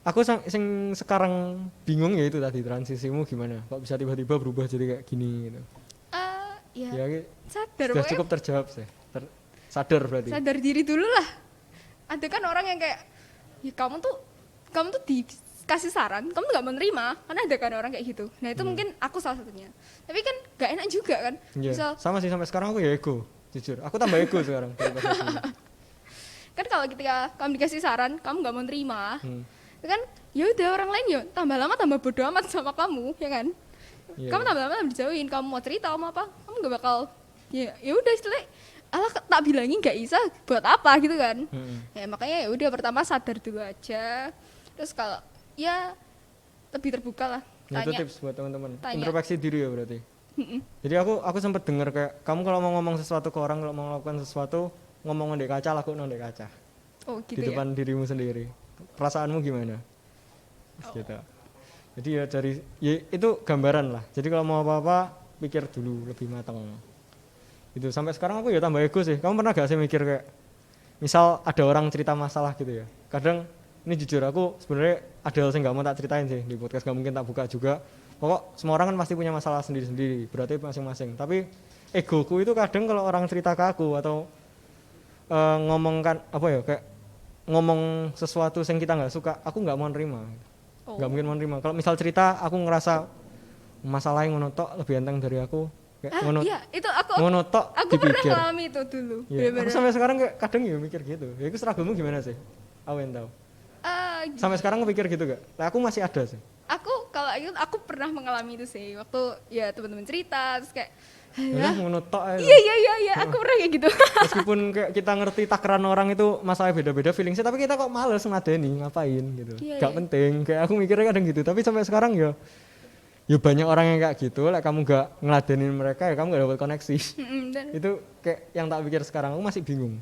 Speaker 2: aku sing sekarang bingung ya itu tadi transisimu gimana? Kok bisa tiba-tiba berubah jadi kayak gini gitu?
Speaker 3: ya
Speaker 2: Ya, ini
Speaker 3: sadar
Speaker 2: sudah
Speaker 3: pokoknya
Speaker 2: cukup terjawab sih. Sadar berarti.
Speaker 3: sadar diri dulu lah. Ada kan orang yang kayak ya kamu tuh dikasih saran kamu nggak menerima, karena ada kan orang kayak gitu. Nah itu mungkin aku salah satunya, tapi kan nggak enak juga kan.
Speaker 2: Iya.
Speaker 3: Misal
Speaker 2: Sama sih sampai sekarang aku ya ego, jujur. Aku tambah ego sekarang daripada dulu.
Speaker 3: kan kalau ketika kamu dikasih saran kamu nggak mau terima, itu kan ya udah orang lain ya tambah lama tambah bodoh amat sama kamu ya kan.
Speaker 2: Iya,
Speaker 3: Kamu
Speaker 2: iya.
Speaker 3: tambah lama tambah dijauhin, kamu mau cerita kamu apa kamu nggak bakal ya udah istilahnya alah tak bilangin nggak bisa buat apa gitu kan. Ya makanya ya udah pertama sadar dulu aja, terus kalau ya lebih terbuka lah,
Speaker 2: Nah, itu
Speaker 3: tanya.
Speaker 2: tips buat teman-teman.
Speaker 3: Tanya.
Speaker 2: Introspeksi diri ya berarti.
Speaker 3: Mm-mm.
Speaker 2: Jadi aku sempat dengar kayak kamu kalau mau ngomong sesuatu ke orang, kalau mau melakukan sesuatu, ngomong di kaca, lakukan di kaca.
Speaker 3: Oh
Speaker 2: Di
Speaker 3: gitu ya.
Speaker 2: depan dirimu sendiri. Perasaanmu gimana? Gitu. Jadi ya itu gambaran lah. Jadi kalau mau apa-apa pikir dulu lebih matang. Itu sampai sekarang aku ya tambah ego sih. Kamu pernah gak sih mikir kayak misal ada orang cerita masalah gitu ya. Kadang ini jujur aku sebenarnya ada hal yang nggak mau tak ceritain sih di podcast, nggak mungkin tak buka juga. Pokok semua orang kan pasti punya masalah sendiri-sendiri, berarti masing-masing. Tapi egoku itu kadang kalau orang cerita ke aku atau ngomongkan apa ya kayak ngomong sesuatu yang kita nggak suka, aku nggak mau nerima, nggak mungkin mau nerima. Kalau misal cerita aku ngerasa masalahnya ngono tok lebih enteng dari aku, kayak ngono
Speaker 3: Iya itu aku
Speaker 2: ngono tok
Speaker 3: aku pernah
Speaker 2: dipikir.
Speaker 3: ngalami itu dulu.
Speaker 2: Iya, aku
Speaker 3: Bener-bener.
Speaker 2: sampai sekarang kayak kadang ya mikir gitu. Ya itu struggle-mu gimana sih? Awen tahu. Sampai sekarang kepikir gitu gak? Nah, aku masih ada sih.
Speaker 3: Kalau itu aku pernah mengalami itu sih waktu ya teman-teman cerita terus kayak
Speaker 2: Ya ngono tok aja.
Speaker 3: iya aku pernah kayak gitu.
Speaker 2: Meskipun kayak kita ngerti takaran orang itu masalah beda-beda feeling sih, tapi kita kok males ngadeni ngapain gitu.
Speaker 3: Iya,
Speaker 2: Gak
Speaker 3: iya.
Speaker 2: penting. Kayak aku mikirnya kadang gitu. Tapi sampai sekarang ya banyak orang yang kayak gitu. Lah kamu gak ngeladenin mereka ya kamu gak dapat koneksi.
Speaker 3: Dan
Speaker 2: Itu kayak yang tak pikir sekarang aku masih bingung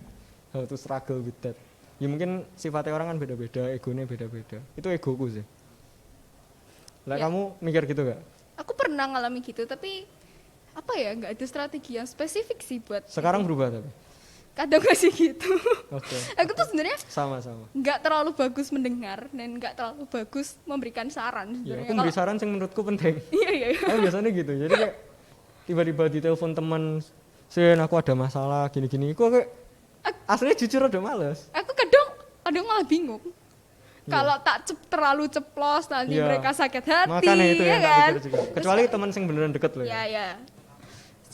Speaker 2: how to struggle with that. Ya mungkin sifatnya orang kan beda-beda, egonya beda-beda. Itu egoku sih. Lah
Speaker 3: Ya.
Speaker 2: kamu mikir gitu gak?
Speaker 3: aku pernah ngalami gitu tapi apa ya nggak ada strategi yang spesifik sih buat
Speaker 2: Sekarang
Speaker 3: itu.
Speaker 2: berubah tapi.
Speaker 3: Kadang masih gitu.
Speaker 2: Oke.
Speaker 3: Aku tuh sebenarnya
Speaker 2: Sama-sama.
Speaker 3: nggak terlalu bagus mendengar dan nggak terlalu bagus memberikan saran
Speaker 2: Ya,
Speaker 3: sebenarnya.
Speaker 2: aku beri saran yang menurutku penting.
Speaker 3: Iya.
Speaker 2: Aku biasanya gitu. Jadi kayak tiba-tiba ditelepon teman, "Sen, aku ada masalah gini-gini." Aku kayak aslinya jujur ada males.
Speaker 3: Aku kadang malah bingung. Kalau tak terlalu ceplos nanti
Speaker 2: Iya.
Speaker 3: mereka sakit hati,
Speaker 2: Makanya itu
Speaker 3: ya
Speaker 2: yang tak
Speaker 3: kan?
Speaker 2: pikir juga. Kecuali teman yang beneran deket loh ya.
Speaker 3: Ya.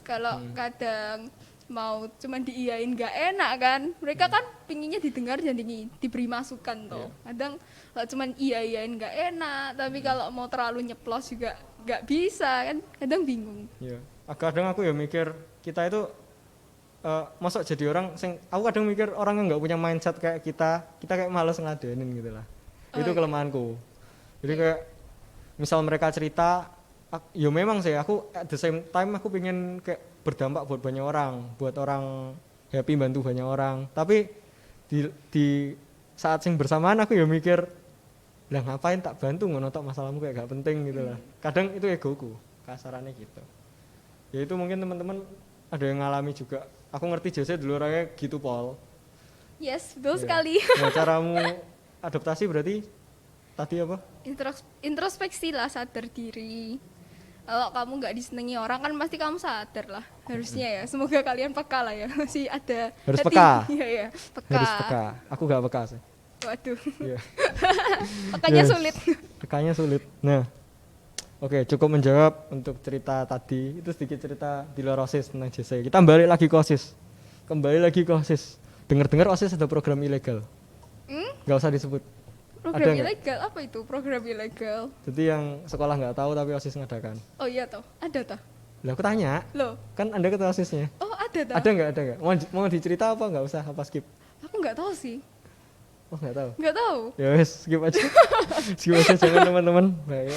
Speaker 3: Kalau kadang mau cuman diiyain nggak enak kan, mereka kan pinginnya didengar dan diberi masukan toh. Kadang kalau cuman iyain nggak enak, tapi kalau mau terlalu nyeplos juga nggak bisa kan, kadang bingung.
Speaker 2: Iya. Kadang aku ya mikir kita itu masuk jadi orang aku kadang mikir orang yang nggak punya mindset kayak kita kayak malas ngadenin gitu lah. Itu kelemahanku. Jadi kayak misal mereka cerita ya memang sih aku at the same time aku pengen kayak berdampak buat banyak orang, buat orang happy, bantu banyak orang. Tapi di saat yang bersamaan aku ya mikir lah ngapain tak bantu ngono tok masalahmu kayak gak penting gitu lah. Kadang itu egoku, kasarannya gitu. Ya itu mungkin teman-teman ada yang ngalami juga. Aku ngerti Jose dulu orangnya gitu Paul.
Speaker 3: Yes, betul
Speaker 2: Iya.
Speaker 3: sekali.
Speaker 2: Nah, caramu adaptasi berarti tadi apa?
Speaker 3: Introspeksi lah, sadar diri. Kalau kamu nggak disenangi orang kan pasti kamu sadar lah, harusnya ya. Semoga kalian peka lah ya, masih ada
Speaker 2: Harus
Speaker 3: hati.
Speaker 2: peka.
Speaker 3: Iya, peka.
Speaker 2: Harus peka. Aku gak peka sih.
Speaker 3: Waduh,
Speaker 2: Iya.
Speaker 3: pekanya
Speaker 2: Yes.
Speaker 3: sulit.
Speaker 2: Pekanya sulit. Nah, oke, cukup menjawab untuk cerita tadi. Itu sedikit cerita di luar OSIS tentang Jose. Kita balik lagi ke OSIS. Kembali lagi ke OSIS. Dengar-dengar OSIS ada program ilegal. Gak usah disebut.
Speaker 3: Program
Speaker 2: Ada nggak?
Speaker 3: ilegal apa itu? Program ilegal.
Speaker 2: Jadi yang sekolah nggak tahu tapi OSIS ngadakan.
Speaker 3: Oh iya toh, ada toh.
Speaker 2: Lah aku tanya,
Speaker 3: Loh,
Speaker 2: kan Anda ketua OSISnya.
Speaker 3: oh ada toh.
Speaker 2: Ada nggak? Mau dicerita apa nggak usah? Apa skip?
Speaker 3: Aku nggak tahu sih,
Speaker 2: Oh nggak tahu.
Speaker 3: nggak tahu.
Speaker 2: Ya wes, skip aja. Skip aja jangan teman-teman. Bahaya.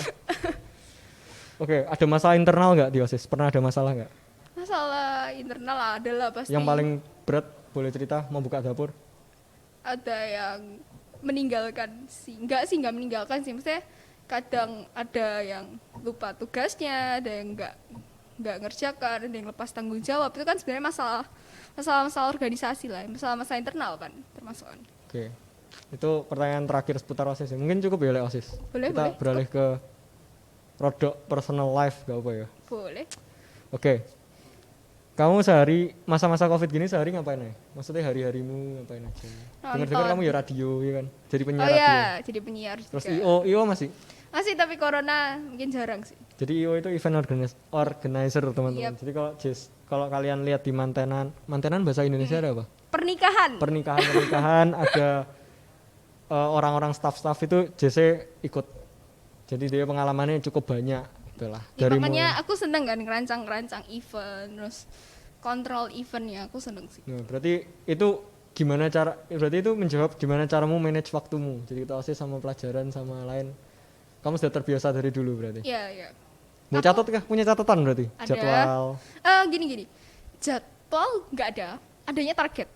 Speaker 2: Oke, ada masalah internal nggak di OSIS? Pernah ada masalah nggak?
Speaker 3: Masalah internal adalah pasti.
Speaker 2: Yang paling berat boleh cerita mau buka dapur?
Speaker 3: Ada yang meninggalkan sih, nggak meninggalkan sih, maksudnya kadang ada yang lupa tugasnya, ada yang nggak ngerjakan, ada yang lepas tanggung jawab. Itu kan sebenarnya masalah organisasi lah, masalah internal kan termasuk kan.
Speaker 2: Oke. Itu pertanyaan terakhir seputar OSIS. Mungkin cukup ya oleh OSIS.
Speaker 3: Boleh,
Speaker 2: Kita
Speaker 3: boleh.
Speaker 2: beralih ke rodok personal life gak apa ya?
Speaker 3: Boleh.
Speaker 2: Oke. Kamu sehari masa-masa Covid gini sehari ngapain aja? Maksudnya hari-harimu ngapain aja? Dengar-dengar kamu ya radio ya kan? Jadi penyiar
Speaker 3: Oh
Speaker 2: radio.
Speaker 3: iya, jadi penyiar
Speaker 2: Terus
Speaker 3: juga.
Speaker 2: IO masih?
Speaker 3: Masih, tapi corona mungkin jarang sih.
Speaker 2: Jadi IO itu event organizer teman-teman.
Speaker 3: Yep.
Speaker 2: Jadi kalau kalian lihat di mantenan bahasa Indonesia ada apa?
Speaker 3: Pernikahan.
Speaker 2: Pernikahan ada orang-orang staff itu JC ikut. Jadi dia pengalamannya cukup banyak itulah.
Speaker 3: Ya, makanya aku seneng kan ngerancang event, terus kontrol eventnya aku seneng sih.
Speaker 2: Nah, berarti itu itu menjawab gimana caramu manage waktumu. Jadi kita OSIS sama pelajaran sama lain. Kamu sudah terbiasa dari dulu berarti.
Speaker 3: Iya, iya.
Speaker 2: Mau catat kah? Punya catatan berarti?
Speaker 3: Ada.
Speaker 2: Jadwal.
Speaker 3: Gini. Jadwal nggak ada, adanya target.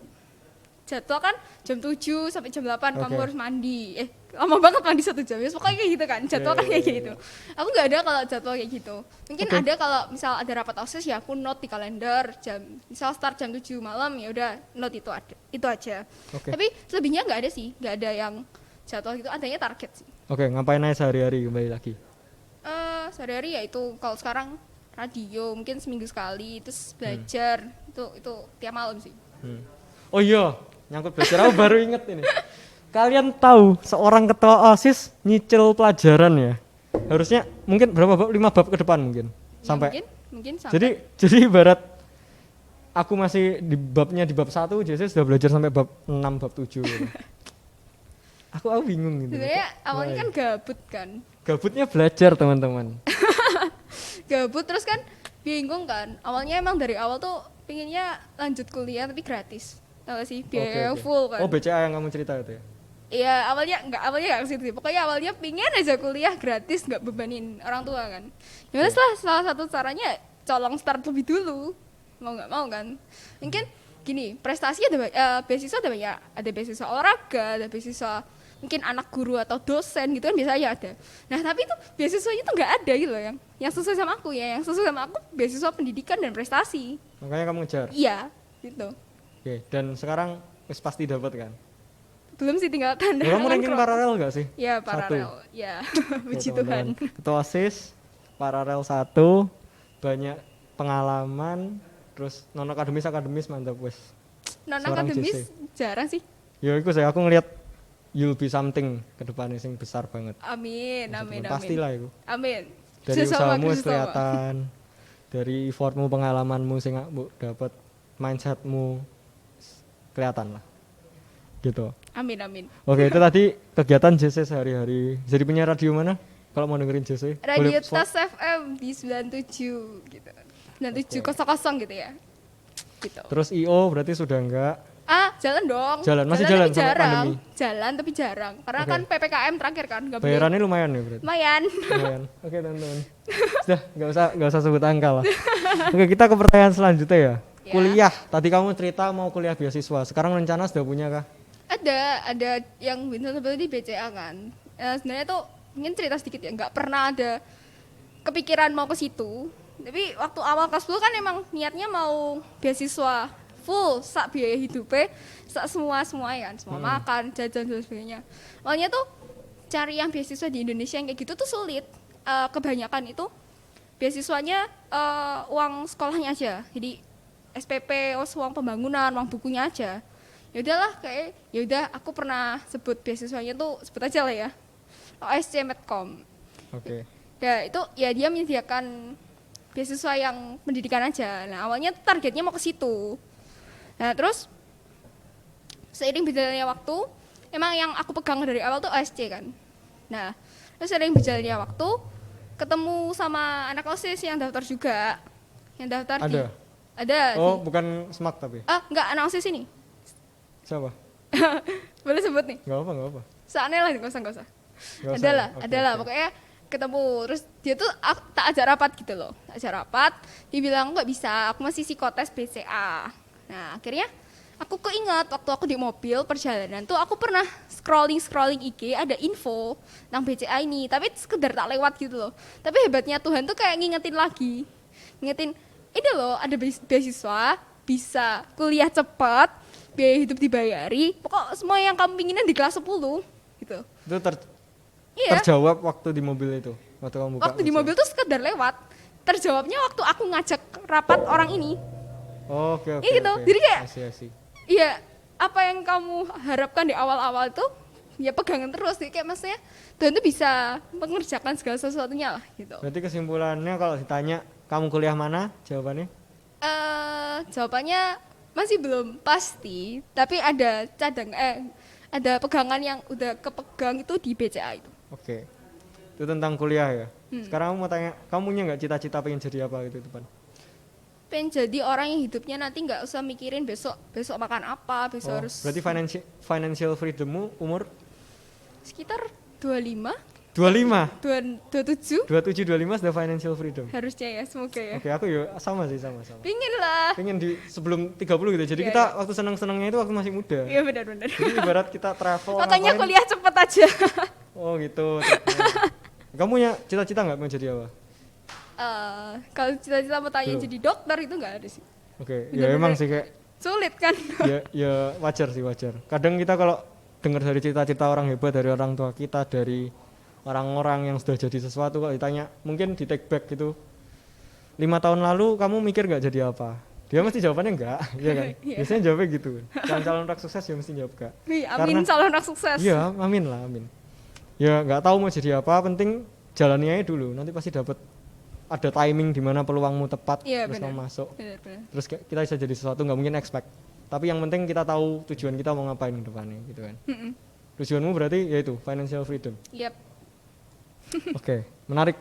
Speaker 3: Jadwal kan jam 7 sampai jam 8 kamu
Speaker 2: Oke.
Speaker 3: harus mandi. Lama banget mandi 1 jam. Ya pokoknya kayak gitu kan. Jadwal kan kayak gitu. Aku nggak ada kalau jadwal kayak gitu. Mungkin
Speaker 2: Oke.
Speaker 3: ada kalau misal ada rapat OSIS ya aku note di kalender misal start jam 7 malam ya udah note itu aja.
Speaker 2: Oke.
Speaker 3: Tapi selebihnya nggak ada sih, nggak ada yang jadwal gitu, adanya target sih.
Speaker 2: Oke, ngapain aja sehari-hari kembali lagi?
Speaker 3: Sehari-hari ya itu kalau sekarang radio mungkin seminggu sekali, terus belajar itu tiap malam sih.
Speaker 2: Oh iya, nyangkut belajar aku baru inget ini. Kalian tahu seorang ketua OSIS nyicil pelajaran ya? Harusnya mungkin berapa bab? 5 bab ke depan mungkin. Sampai.
Speaker 3: Ya, mungkin sampai.
Speaker 2: Jadi ibarat aku masih di bab 1, JC sudah belajar sampai bab 6, bab 7 gitu. Aku bingung gitu.
Speaker 3: Sebenarnya awalnya kan gabut kan.
Speaker 2: Gabutnya belajar teman-teman.
Speaker 3: Gabut terus kan bingung kan. Awalnya emang dari awal tuh pinginnya lanjut kuliah tapi gratis. Tahu gak sih? Biaya
Speaker 2: Oke.
Speaker 3: full kan.
Speaker 2: Oh BCA yang kamu cerita itu ya?
Speaker 3: Iya, awalnya nggak ke situ. Pokoknya awalnya pingin aja kuliah gratis, nggak bebanin orang tua kan. Ya udah, salah satu caranya colong start lebih dulu. Mau nggak mau kan. Mungkin gini, prestasi beasiswa ada banyak. Ada beasiswa olahraga, ada beasiswa mungkin anak guru atau dosen gitu kan biasanya ada. Nah, tapi itu beasiswanya tuh nggak ada gitu loh yang sesuai sama aku ya. Yang sesuai sama aku beasiswa pendidikan dan prestasi.
Speaker 2: Makanya kamu ngejar.
Speaker 3: Iya, gitu.
Speaker 2: Oke, dan sekarang pasti dapat kan?
Speaker 3: Belum sih, tinggal tanda
Speaker 2: Ya, kamu
Speaker 3: tangan
Speaker 2: ranking
Speaker 3: kromo.
Speaker 2: paralel gak sih?
Speaker 3: Ya,
Speaker 2: Satu.
Speaker 3: paralel. Ya, puji
Speaker 2: Oke,
Speaker 3: Tuhan.
Speaker 2: teman-teman. Ketua OSIS, paralel 1, banyak pengalaman, terus non akademis mantap wes.
Speaker 3: Non
Speaker 2: Seorang
Speaker 3: akademis
Speaker 2: JC.
Speaker 3: jarang sih.
Speaker 2: Ya itu aku ngelihat you'll be something ke depannya sing besar banget.
Speaker 3: Amin.
Speaker 2: Pastilah itu.
Speaker 3: Amin.
Speaker 2: Dari
Speaker 3: Sesama
Speaker 2: usahamu wis
Speaker 3: Kristo.
Speaker 2: kelihatan, dari effortmu, pengalamanmu sing dapat, mindsetmu kelihatan lah. Gitu.
Speaker 3: Amin.
Speaker 2: Oke, itu tadi kegiatan JC sehari-hari. Jadi penyiar radio mana? Kalau mau dengerin JC?
Speaker 3: Radio
Speaker 2: Boleh
Speaker 3: Tas FM di 97 gitu. 9700 gitu ya. Gitu.
Speaker 2: Terus IO berarti sudah enggak?
Speaker 3: Jalan dong.
Speaker 2: Jalan, masih jalan
Speaker 3: tapi
Speaker 2: sampai
Speaker 3: jarang.
Speaker 2: pandemi?
Speaker 3: Jalan tapi jarang. Karena
Speaker 2: Oke.
Speaker 3: kan PPKM terakhir kan, enggak boleh.
Speaker 2: Bayarannya lumayan ya berarti?
Speaker 3: Lumayan.
Speaker 2: Lumayan. Oke teman-teman. Sudah, nggak usah sebut angka lah. Oke, kita ke pertanyaan selanjutnya ya.
Speaker 3: Ya.
Speaker 2: Kuliah. Tadi kamu cerita mau kuliah beasiswa. Sekarang rencana sudah punya kah?
Speaker 3: Ada yang Vincent di BCA kan. Sebenarnya tuh mungkin cerita sedikit ya, nggak pernah ada kepikiran mau ke situ. Tapi waktu awal kelas 10 kan emang niatnya mau beasiswa full, sak biaya hidupnya, sak semua ya kan, semua makan, jajan dan sebagainya. Awalnya tuh cari yang beasiswa di Indonesia yang kayak gitu tuh sulit. Kebanyakan itu beasiswanya uang sekolahnya aja. Jadi SPP, uang pembangunan, uang bukunya aja. Ya udahlah, kayak ya udah aku pernah sebut beasiswanya tuh sebut aja lah ya. OSC Medcom.
Speaker 2: Oke.
Speaker 3: Ya itu ya dia menyediakan beasiswa yang pendidikan aja. Nah, awalnya targetnya mau ke situ. Nah, terus seiring berjalannya waktu, emang yang aku pegang dari awal tuh OSC kan. Nah, terus seiring berjalannya waktu, ketemu sama anak OSIS yang daftar juga. Yang daftar di
Speaker 2: Ada?
Speaker 3: Ada.
Speaker 2: Oh, bukan SMAK tapi?
Speaker 3: Enggak, anak OSIS ini.
Speaker 2: Siapa?
Speaker 3: Boleh sebut nih.
Speaker 2: Nggak apa.
Speaker 3: Soalnya lah, nggak usah.
Speaker 2: Nggak usah
Speaker 3: Adalah,
Speaker 2: ya? Oke,
Speaker 3: adalah.
Speaker 2: oke.
Speaker 3: Pokoknya ketemu. Terus dia tuh tak ajak rapat gitu loh. Tak ajak rapat. Dia bilang nggak bisa. Aku masih psikotes BCA. Nah akhirnya aku keinget waktu aku di mobil perjalanan tuh aku pernah scrolling IG ada info tentang BCA ini. Tapi sekedar tak lewat gitu loh. Tapi hebatnya Tuhan tuh kayak ngingetin lagi. Ngingetin ini loh ada beasiswa bisa kuliah cepat. Biaya hidup dibayari, pokok semua yang kamu pinginnya di kelas 10 gitu.
Speaker 2: Itu
Speaker 3: Iya.
Speaker 2: terjawab waktu di mobil itu? Waktu kamu buka
Speaker 3: Waktu di
Speaker 2: BCA?
Speaker 3: mobil tuh sekedar lewat. Terjawabnya waktu aku ngajak rapat orang ini.
Speaker 2: Oke, oke.
Speaker 3: Iya gitu.
Speaker 2: Oke.
Speaker 3: Jadi kayak
Speaker 2: I see, I see.
Speaker 3: iya, apa yang kamu harapkan di awal-awal tuh ya pegangan terus sih, kayak maksudnya Tuhan tuh bisa mengerjakan segala sesuatunya lah gitu.
Speaker 2: Berarti kesimpulannya kalau ditanya kamu kuliah mana, jawabannya?
Speaker 3: Jawabannya masih belum pasti, tapi ada ada pegangan yang udah kepegang itu di BCA itu.
Speaker 2: Oke. Itu tentang kuliah ya. Sekarang aku mau tanya, kamu punya nggak cita-cita pengen jadi apa gitu depan?
Speaker 3: Pengen jadi orang yang hidupnya nanti nggak usah mikirin besok makan apa, besok harus
Speaker 2: Berarti financial freedommu umur
Speaker 3: sekitar 25,
Speaker 2: 25,
Speaker 3: 27
Speaker 2: 27, 25 sudah financial freedom.
Speaker 3: harusnya ya, semoga ya.
Speaker 2: Oke, aku ya sama sih, sama.
Speaker 3: Pingin lah.
Speaker 2: Pengen di sebelum 30 gitu. Jadi
Speaker 3: Iya,
Speaker 2: kita
Speaker 3: iya.
Speaker 2: waktu senang-senangnya itu waktu masih muda.
Speaker 3: Iya benar-benar.
Speaker 2: Jadi ibarat kita travel.
Speaker 3: Makanya
Speaker 2: ngapain.
Speaker 3: kuliah cepet aja.
Speaker 2: Oh gitu. Triknya. Kamu punya cita-cita nggak mau jadi apa?
Speaker 3: Kalau cita-cita mau tanya
Speaker 2: Belum.
Speaker 3: jadi dokter itu nggak ada sih.
Speaker 2: Oke, ya emang sih kayak
Speaker 3: Sulit kan?
Speaker 2: ya wajar sih, wajar. Kadang kita kalau dengar dari cita-cita orang hebat, dari orang tua kita, dari orang-orang yang sudah jadi sesuatu, kalau ditanya mungkin di take back gitu 5 tahun lalu kamu mikir nggak jadi apa, dia mesti jawabannya enggak. Iya kan?
Speaker 3: Iya.
Speaker 2: Biasanya jawabnya gitu. Calon-calon orang sukses ya mesti jawab enggak.
Speaker 3: Amin, calon anak sukses.
Speaker 2: Iya, amin lah, amin. Ya nggak tahu mau jadi apa, penting jalani aja dulu, nanti pasti dapat. Ada timing di mana peluangmu tepat,
Speaker 3: Iya,
Speaker 2: terus
Speaker 3: benar.
Speaker 2: kamu masuk,
Speaker 3: Benar-benar.
Speaker 2: terus kita bisa jadi sesuatu, nggak mungkin expect. Tapi yang penting kita tahu tujuan kita mau ngapain ke depannya gitu kan. Tujuanmu berarti yaitu financial freedom.
Speaker 3: Yap.
Speaker 2: Oke, menarik.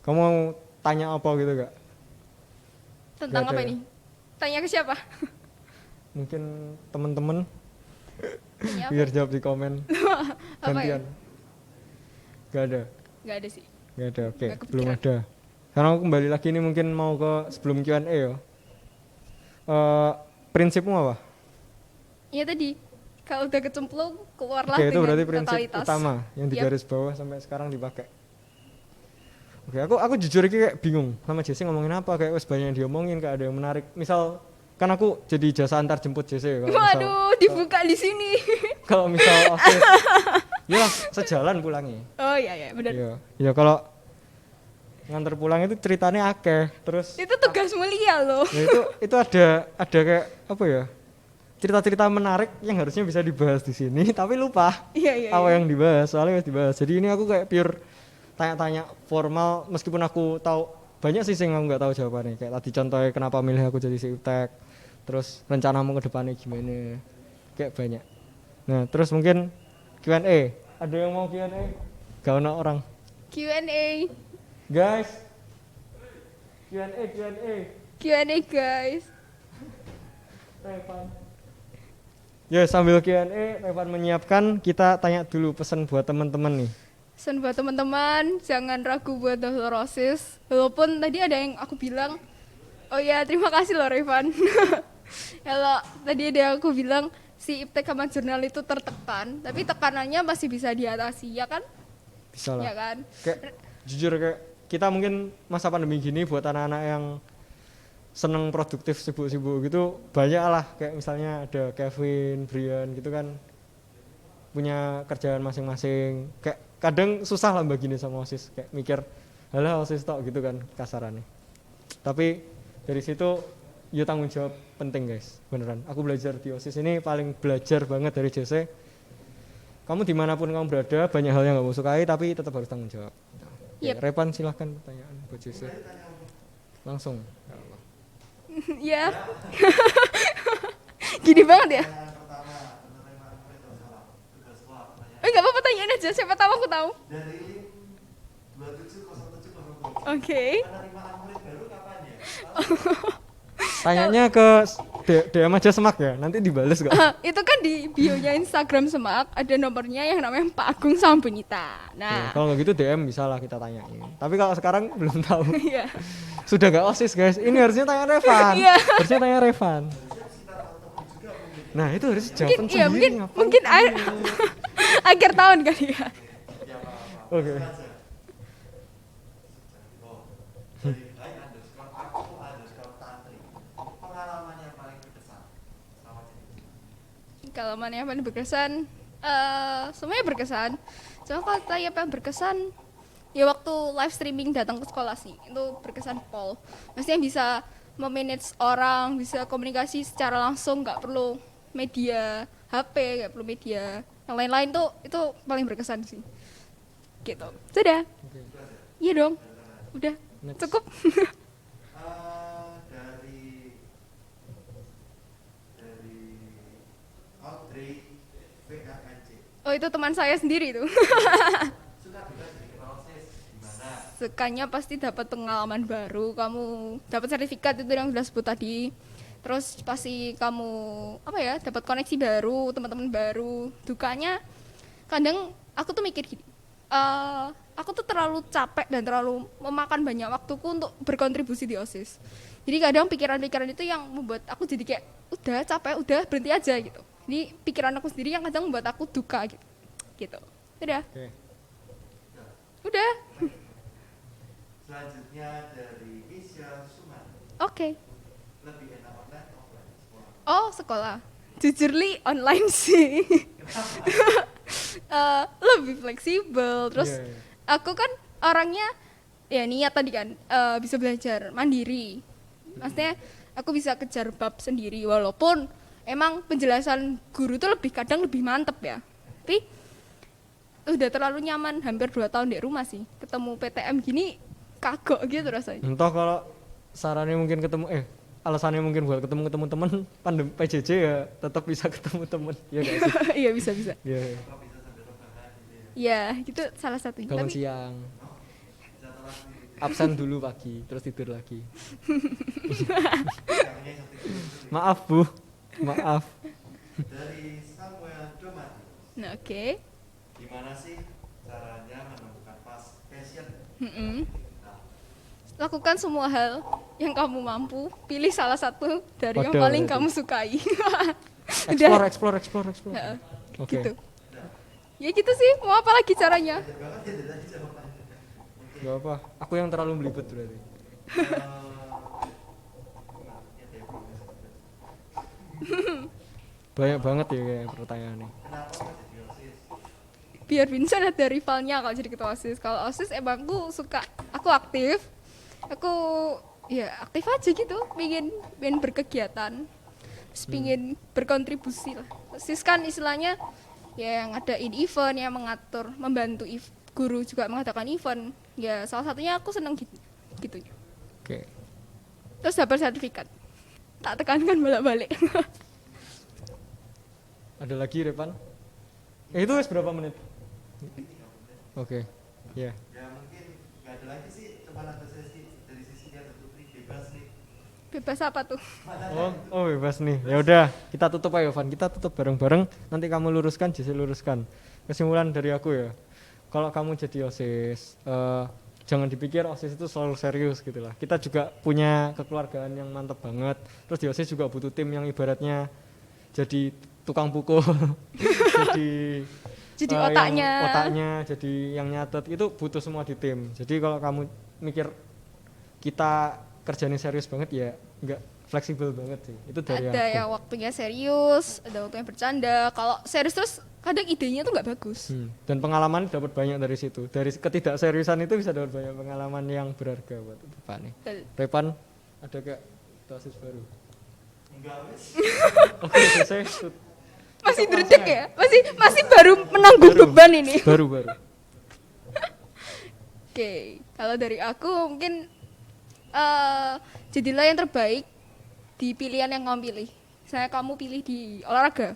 Speaker 2: Kamu mau tanya apa gitu gak?
Speaker 3: Tentang
Speaker 2: Nggak
Speaker 3: apa
Speaker 2: ada.
Speaker 3: ini? Tanya ke siapa?
Speaker 2: Mungkin temen-temen
Speaker 3: Tanya apa?
Speaker 2: biar jawab di komen.
Speaker 3: Apa ya?
Speaker 2: Gantian. Gak ada.
Speaker 3: Nggak ada sih.
Speaker 2: Gak ada, oke,
Speaker 3: Nggak
Speaker 2: belum
Speaker 3: kepikiran.
Speaker 2: ada. Sekarang aku kembali lagi nih, mungkin mau ke sebelum Q&A ya. Prinsipmu apa?
Speaker 3: Iya tadi. Kalau udah kecemplung keluarlah
Speaker 2: Oke, itu
Speaker 3: dengan
Speaker 2: berarti prinsip
Speaker 3: totalitas.
Speaker 2: utama yang di
Speaker 3: Yap.
Speaker 2: garis bawah sampai sekarang dipakai. Oke, aku jujur aja kayak bingung sama Jesse ngomongin apa, kayak wes banyak yang diomongin, kayak ada yang menarik. Misal kan aku jadi jasa antar jemput Jesse kalau misal,
Speaker 3: Waduh, dibuka di sini.
Speaker 2: kalau misal oke, ya sejalan pulangnya.
Speaker 3: Oh iya benar.
Speaker 2: Iya, ya kalau nganter pulang itu ceritanya akeh, terus
Speaker 3: Itu tugas mulia loh.
Speaker 2: ya itu ada kayak apa ya, cerita-cerita menarik yang harusnya bisa dibahas di sini tapi lupa
Speaker 3: Iya.
Speaker 2: apa yang dibahas, soalnya harus dibahas. Jadi ini aku kayak pure tanya-tanya formal, meskipun aku tahu banyak sih yang aku nggak tahu jawabannya, kayak tadi contohnya kenapa milih aku jadi Siutek, terus rencanamu ke depannya gimana, kayak banyak. Nah terus mungkin Q&A, ada yang mau Q&A? Gak ada orang.
Speaker 3: Q&A.
Speaker 2: Guys, Q&A.
Speaker 3: Q&A guys.
Speaker 2: Revan. Ya sambil Q&A, Revan menyiapkan, kita tanya dulu pesan buat teman-teman nih.
Speaker 3: Pesan buat teman-teman, jangan ragu buat daftar OSIS. Walaupun tadi ada yang aku bilang, oh ya terima kasih loh Revan. Kalau tadi ada yang aku bilang si iptek sama jurnal itu tertekan, tapi tekanannya masih bisa diatasi, ya kan?
Speaker 2: Bisa lah.
Speaker 3: Ya kan?
Speaker 2: Kayak jujur kayak kita mungkin masa pandemi gini buat anak-anak yang seneng produktif, sibuk-sibuk gitu banyak lah, kayak misalnya ada Kevin, Brian gitu kan punya kerjaan masing-masing, kayak kadang susah lah begini sama OSIS, kayak mikir halah OSIS tok gitu kan kasarannya. Tapi dari situ ya tanggung jawab penting guys, beneran. Aku belajar di OSIS ini paling belajar banget dari JC. Kamu dimanapun kamu berada, banyak hal yang kamu sukai tapi tetap harus tanggung jawab.
Speaker 3: Yep.
Speaker 2: Repan silahkan pertanyaan buat JC. Langsung.
Speaker 3: Ya. Gini banget ya?
Speaker 1: Pertanyaan pertama, penerima murid salah. Tugas sekolah pertanyaan.
Speaker 3: Enggak apa-apa, tanyain aja, siapa tahu aku tahu.
Speaker 1: Dari 270707.
Speaker 3: Oke.
Speaker 1: Penerimaan murid baru kapan ya?
Speaker 2: Tanyanya ke DM aja Semak ya, nanti dibales kok.
Speaker 3: Itu kan di bio-nya Instagram Semak ada nomornya yang namanya Pak Agung sama Bunita.
Speaker 2: Ya,
Speaker 3: Nah,
Speaker 2: kalau nggak gitu DM bisa lah kita tanyain. Tapi kalau sekarang belum tahu.
Speaker 3: iya.
Speaker 2: Sudah nggak OSIS guys, ini harusnya tanya Revan.
Speaker 3: Iya.
Speaker 2: Harusnya tanya Revan. Nah itu harus jawaban
Speaker 3: Mungkin iya,
Speaker 2: sendiri.
Speaker 3: mungkin akhir tahun kali ya.
Speaker 2: Oke.
Speaker 1: Dari @aku_tantri. Pengalaman yang paling berkesan sama jadi.
Speaker 3: Kalau mana yang paling berkesan, semuanya berkesan. Cuma kalau tanya apa yang berkesan, ya waktu live streaming datang ke sekolah sih, itu berkesan pol. Maksudnya bisa memanage orang, bisa komunikasi secara langsung, nggak perlu media HP, nggak perlu media yang lain-lain tuh, itu paling berkesan sih. Gitu. Sudah.
Speaker 2: Oke.
Speaker 3: Iya dong. Udah.
Speaker 2: Next.
Speaker 3: Cukup.
Speaker 1: Dari Audrey VANC.
Speaker 3: Oh, itu teman saya sendiri tuh.
Speaker 1: Suka juga jadi ketua OSIS gimana?
Speaker 3: Sukanya pasti dapat pengalaman baru, kamu dapat sertifikat itu yang sudah sebut tadi. Terus pasti kamu apa ya, dapat koneksi baru, teman-teman baru. Dukanya kadang aku tuh mikir gini, aku tuh terlalu capek dan terlalu memakan banyak waktuku untuk berkontribusi di OSIS. Jadi kadang pikiran-pikiran itu yang membuat aku jadi kayak udah capek, udah berhenti aja gitu. Jadi pikiran aku sendiri yang kadang membuat aku duka gitu. Gitu. Udah.
Speaker 2: Oke.
Speaker 3: Udah.
Speaker 1: Selanjutnya dari Isya Suman.
Speaker 3: Oke.
Speaker 1: Lebih enak online atau offline sekolah?
Speaker 3: Oh, sekolah. Jujurly online sih. Lebih fleksibel. Terus
Speaker 2: Iya, iya.
Speaker 3: aku kan orangnya ya niat tadi kan bisa belajar mandiri. Maksudnya aku bisa kejar bab sendiri walaupun emang penjelasan guru tuh kadang lebih mantep ya. Tapi udah terlalu nyaman hampir 2 tahun di rumah sih. Ketemu PTM gini kagok gitu rasanya.
Speaker 2: Entah kalau sarannya mungkin ketemu alasannya mungkin buat ketemu teman pandemi PJJ ya tetap bisa ketemu teman ya guys.
Speaker 3: Iya bisa.
Speaker 2: Iya.
Speaker 1: Kok bisa sambil rebahan gitu ya?
Speaker 3: Ya, gitu salah satunya.
Speaker 2: Bangun
Speaker 3: Tapi
Speaker 2: siang,
Speaker 1: Bisa telat nih.
Speaker 2: absen dulu pagi, terus tidur lagi.
Speaker 1: Yang ini seperti itu.
Speaker 2: Maaf Bu, maaf.
Speaker 1: Dari Samuel Domati.
Speaker 3: nah, oke.
Speaker 1: Gimana sih caranya menemukan passion?
Speaker 3: Mm-mm.
Speaker 1: Nah,
Speaker 3: Lakukan semua hal yang kamu mampu, pilih salah satu dari yang
Speaker 2: Waduh,
Speaker 3: paling
Speaker 2: waduh.
Speaker 3: kamu sukai. Udah.
Speaker 2: Explore.
Speaker 3: Heeh,
Speaker 2: Oke.
Speaker 3: gitu. Ya gitu sih, mau apa lagi caranya?
Speaker 1: banyak banget ya tadi jawabannya. Oke.
Speaker 2: Gak apa, aku yang terlalu belibet berarti.
Speaker 1: Nah, ya deh, progres.
Speaker 2: Banyak banget ya kayak pertanyaannya.
Speaker 1: Kenapa nggak jadi OSIS?
Speaker 3: Biar Vincent ada rivalnya kalau jadi ketua OSIS. Kalau OSIS emang aku aktif. Aku ya aktif aja gitu, pengen berkegiatan. Terus pengen berkontribusi lah. OSIS kan istilahnya ya yang ngadain event, yang mengatur, membantu guru juga mengadakan event. Ya salah satunya aku seneng gitu.
Speaker 2: Oke.
Speaker 3: Terus dapat sertifikat. Tak tekankan bolak-balik.
Speaker 2: Ada lagi Repan? Itu wes berapa menit? Oke. Ya.
Speaker 1: Ya mungkin nggak ada lagi sih, cuma ada sesi dari sisi dia Putri bebas nih.
Speaker 3: Bebas apa tuh?
Speaker 2: Oh bebas nih. Ya udah, kita tutup aja Van. Kita tutup bareng-bareng. Nanti kamu luruskan, Jesse luruskan. Kesimpulan dari aku ya. Kalau kamu jadi OSIS, jangan dipikir OSIS itu selalu serius gitu lah. Kita juga punya kekeluargaan yang mantap banget. Terus di OSIS juga butuh tim yang ibaratnya jadi tukang pukul.
Speaker 3: Jadi
Speaker 2: yang otaknya jadi yang nyatet itu butuh semua di tim. Jadi kalau kamu mikir kita kerjanya serius banget ya enggak fleksibel banget sih. Itu dari
Speaker 3: Ada
Speaker 2: aku.
Speaker 3: yang waktunya serius, ada waktunya bercanda. Kalau serius terus kadang idenya tuh nggak bagus.
Speaker 2: Dan pengalaman dapat banyak dari situ. Dari ketidakseriusan itu bisa dapat banyak pengalaman yang berharga buat Bapak nih. Repan, ada gak dosis baru?
Speaker 1: Enggak wes.
Speaker 2: Oke, selesai.
Speaker 3: Masih dredeg ya? Masih baru menanggung beban ini.
Speaker 2: Baru.
Speaker 3: Oke, kalau dari aku mungkin jadilah yang terbaik di pilihan yang kamu pilih. Saya kamu pilih di olahraga.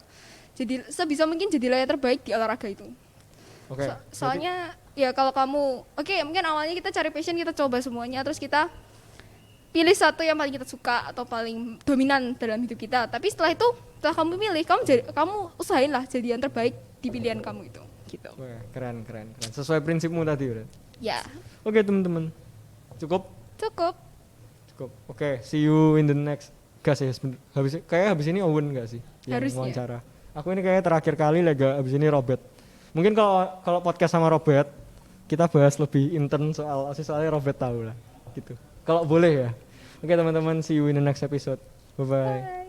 Speaker 3: Jadi sebisa mungkin jadilah yang terbaik di olahraga itu.
Speaker 2: Oke.
Speaker 3: Soalnya ya kalau kamu mungkin awalnya kita cari passion, kita coba semuanya, terus kita pilih satu yang paling kita suka atau paling dominan dalam hidup kita. Tapi setelah itu, setelah kamu pilih, kamu usahain lah jadi yang terbaik di pilihan kamu itu. Gitu.
Speaker 2: Wah, keren. Sesuai prinsipmu tadi udah.
Speaker 3: Ya,
Speaker 2: Oke, teman-teman. Cukup. Oke, see you in the next. Gak sih, habis ini Owen gak sih? Yang
Speaker 3: Harusnya.
Speaker 2: wawancara. Aku ini kayaknya terakhir kali habis ini Robert. Mungkin kalau podcast sama Robert, kita bahas lebih intern soalnya Robert tahu lah. Gitu. Kalau boleh ya. Oke teman-teman, see you in the next episode. Bye-bye.
Speaker 3: bye.